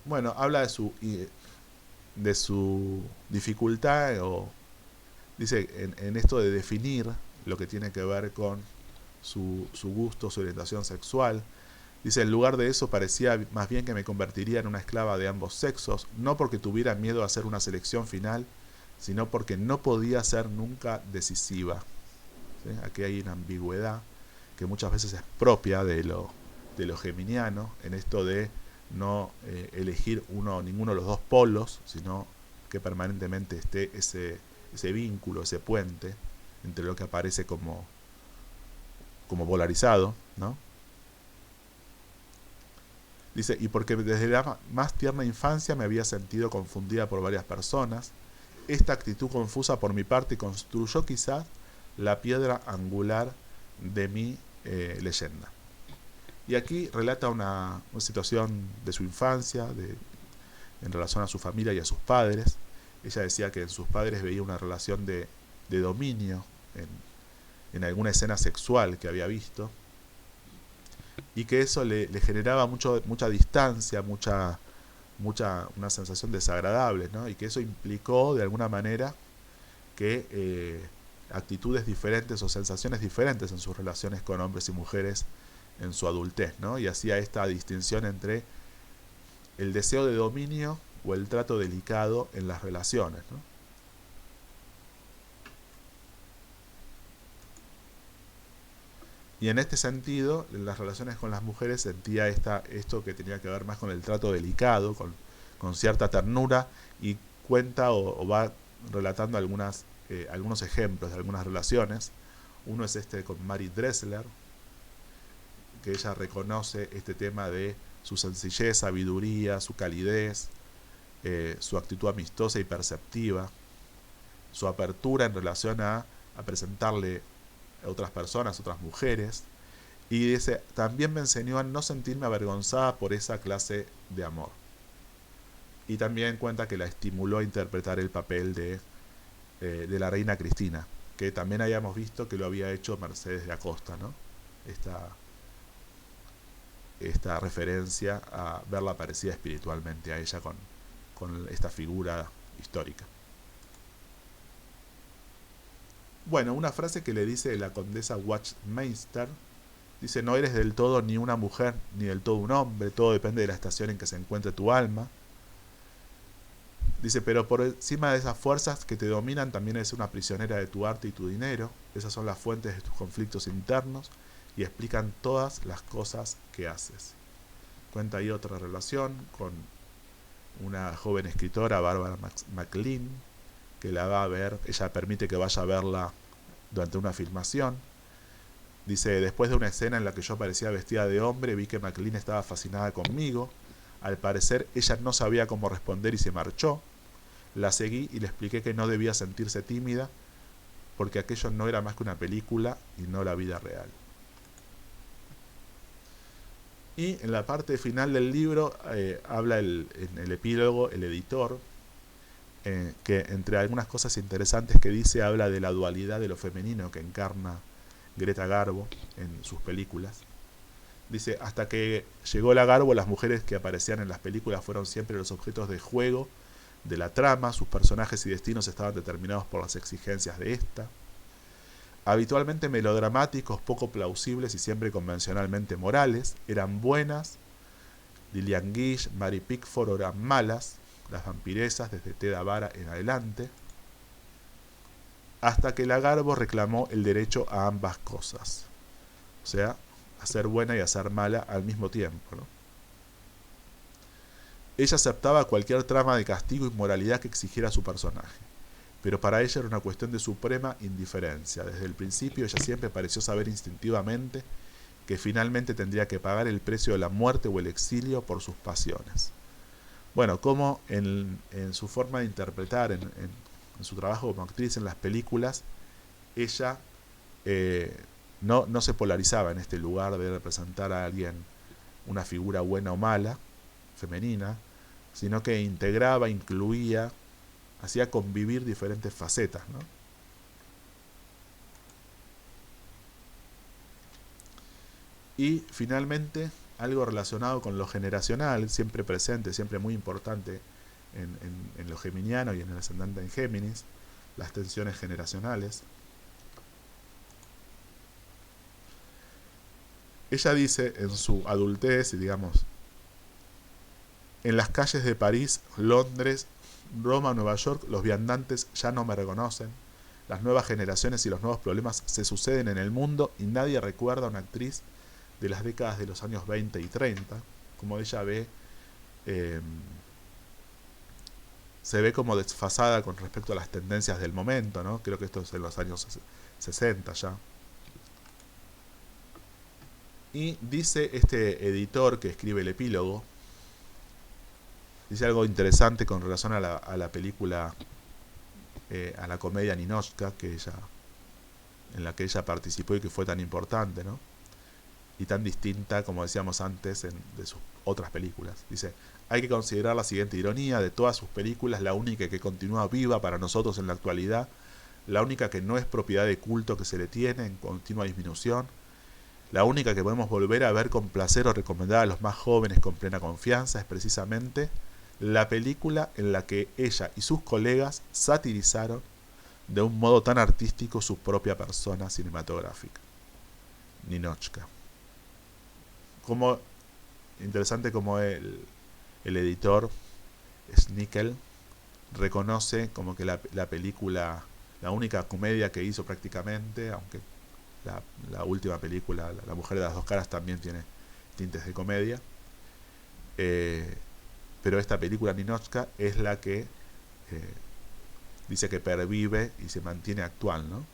Bueno, habla de su dificultad, o dice en esto de definir lo que tiene que ver con su gusto, su orientación sexual. Dice, en lugar de eso parecía más bien que me convertiría en una esclava de ambos sexos, no porque tuviera miedo a hacer una selección final, sino porque no podía ser nunca decisiva. ¿Sí? Aquí hay una ambigüedad que muchas veces es propia de lo geminiano, en esto de no elegir ninguno de los dos polos, sino que permanentemente esté ese vínculo, ese puente entre lo que aparece como polarizado, ¿no? Dice, y porque desde la más tierna infancia me había sentido confundida por varias personas, esta actitud confusa por mi parte construyó quizás la piedra angular de mi leyenda. Y aquí relata una situación de su infancia, en relación a su familia y a sus padres. Ella decía que en sus padres veía una relación de dominio en alguna escena sexual que había visto, y que eso le generaba mucha distancia, una sensación desagradable, ¿no? Y que eso implicó de alguna manera que actitudes diferentes o sensaciones diferentes en sus relaciones con hombres y mujeres en su adultez, ¿no? Y hacía esta distinción entre el deseo de dominio o el trato delicado en las relaciones, ¿no? Y en este sentido, en las relaciones con las mujeres sentía esto que tenía que ver más con el trato delicado, con cierta ternura, y cuenta o va relatando algunos ejemplos de algunas relaciones. Uno es con Mary Dressler, que ella reconoce este tema de su sencillez, sabiduría, su calidez, su actitud amistosa y perceptiva, su apertura en relación a presentarle a otras personas, otras mujeres, Y dice, también me enseñó a no sentirme avergonzada por esa clase de amor. Y también cuenta que la estimuló a interpretar el papel de la reina Cristina, que también habíamos visto que lo había hecho Mercedes de Acosta, ¿no? Esta referencia a verla parecida espiritualmente a ella con esta figura histórica. Bueno, una frase que le dice la condesa Wachtmeister, dice, no eres del todo ni una mujer ni del todo un hombre, todo depende de la estación en que se encuentre tu alma. Dice, pero por encima de esas fuerzas que te dominan también eres una prisionera de tu arte y tu dinero, esas son las fuentes de tus conflictos internos y explican todas las cosas que haces. Cuenta ahí otra relación con una joven escritora, Barbara MacLean, que la va a ver, ella permite que vaya a verla durante una filmación. Dice, después de una escena en la que yo parecía vestida de hombre, vi que MacLean estaba fascinada conmigo. Al parecer ella no sabía cómo responder y se marchó. La seguí y le expliqué que no debía sentirse tímida porque aquello no era más que una película y no la vida real. Y en la parte final del libro habla en el epílogo el editor, que entre algunas cosas interesantes que dice, habla de la dualidad de lo femenino que encarna Greta Garbo en sus películas. Dice, hasta que llegó la Garbo, las mujeres que aparecían en las películas fueron siempre los objetos de juego de la trama, sus personajes y destinos estaban determinados por las exigencias de esta. Habitualmente melodramáticos, poco plausibles y siempre convencionalmente morales, eran buenas. Lillian Gish, Mary Pickford eran malas, las vampiresas desde Teda Vara en adelante, hasta que la Garbo reclamó el derecho a ambas cosas, o sea, a ser buena y a ser mala al mismo tiempo, ¿no? Ella aceptaba cualquier trama de castigo y moralidad que exigiera su personaje, pero para ella era una cuestión de suprema indiferencia. Desde el principio ella siempre pareció saber instintivamente que finalmente tendría que pagar el precio de la muerte o el exilio por sus pasiones. Bueno, como en su forma de interpretar, en su trabajo como actriz en las películas, ella no se polarizaba en este lugar de representar a alguien, una figura buena o mala, femenina, sino que integraba, incluía, hacía convivir diferentes facetas, ¿no? Y finalmente, algo relacionado con lo generacional, siempre presente, siempre muy importante en lo geminiano y en el ascendente en Géminis, las tensiones generacionales. Ella dice en su adultez, digamos, en las calles de París, Londres, Roma, Nueva York, los viandantes ya no me reconocen. Las nuevas generaciones y los nuevos problemas se suceden en el mundo y nadie recuerda a una actriz de las décadas de los años 20 y 30, como ella ve, se ve como desfasada con respecto a las tendencias del momento, ¿no? Creo que esto es en los años 60 ya. Y dice este editor que escribe el epílogo, dice algo interesante con relación a la película, a la comedia Ninotchka, en la que ella participó y que fue tan importante, ¿no? Y tan distinta, como decíamos antes, de sus otras películas. Dice, hay que considerar la siguiente ironía: de todas sus películas, la única que continúa viva para nosotros en la actualidad, la única que no es propiedad de culto que se le tiene en continua disminución, la única que podemos volver a ver con placer o recomendar a los más jóvenes con plena confianza, es precisamente la película en la que ella y sus colegas satirizaron de un modo tan artístico su propia persona cinematográfica. Ninotchka. Como interesante como el editor Schnickel reconoce como que la película, la única comedia que hizo prácticamente, aunque la última película, La mujer de las dos caras, también tiene tintes de comedia, pero esta película Ninotchka es la que dice que pervive y se mantiene actual, ¿no?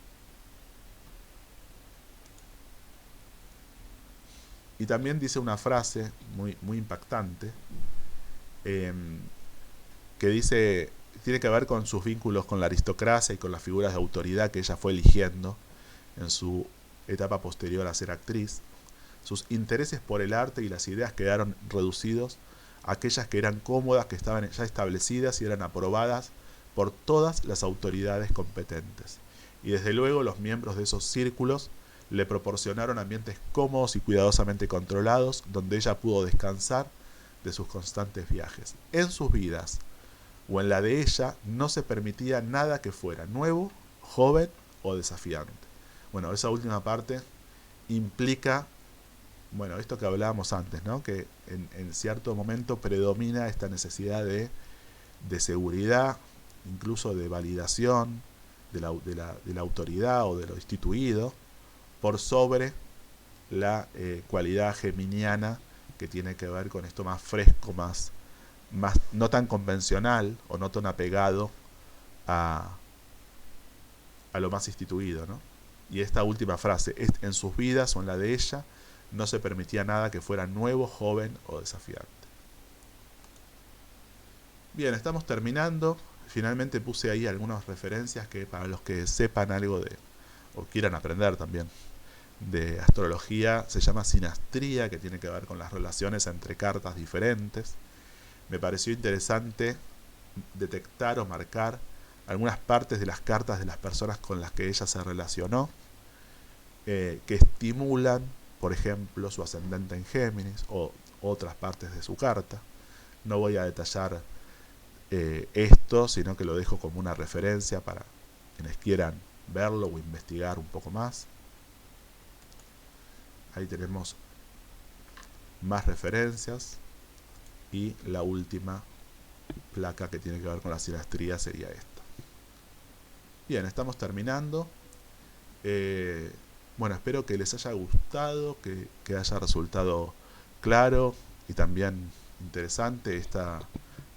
Y también dice una frase muy impactante, que dice, tiene que ver con sus vínculos con la aristocracia y con las figuras de autoridad que ella fue eligiendo en su etapa posterior a ser actriz. Sus intereses por el arte y las ideas quedaron reducidos a aquellas que eran cómodas, que estaban ya establecidas y eran aprobadas por todas las autoridades competentes. Y desde luego los miembros de esos círculos le proporcionaron ambientes cómodos y cuidadosamente controlados, donde ella pudo descansar de sus constantes viajes. En sus vidas, o en la de ella, no se permitía nada que fuera nuevo, joven o desafiante. Bueno, esa última parte implica, bueno, esto que hablábamos antes, ¿no? Que en cierto momento predomina esta necesidad de seguridad, incluso de validación de la autoridad o de lo instituido, por sobre la cualidad geminiana que tiene que ver con esto más fresco, más no tan convencional o no tan apegado a lo más instituido, ¿no? Y esta última frase, en sus vidas o en la de ella, no se permitía nada que fuera nuevo, joven o desafiante. Bien, estamos terminando. Finalmente puse ahí algunas referencias que para los que sepan algo de, o quieran aprender también, de astrología, se llama sinastría, que tiene que ver con las relaciones entre cartas diferentes. Me pareció interesante detectar o marcar algunas partes de las cartas de las personas con las que ella se relacionó, que estimulan, por ejemplo, su ascendente en Géminis o otras partes de su carta. No voy a detallar esto, sino que lo dejo como una referencia para quienes quieran verlo o investigar un poco más. Ahí tenemos más referencias y la última placa que tiene que ver con la sinastría sería esta. Bien, estamos terminando. Bueno, espero que les haya gustado, que haya resultado claro y también interesante esta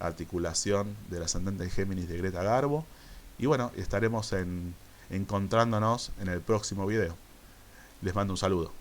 articulación del ascendente en Géminis de Greta Garbo. Y bueno, estaremos encontrándonos en el próximo video. Les mando un saludo.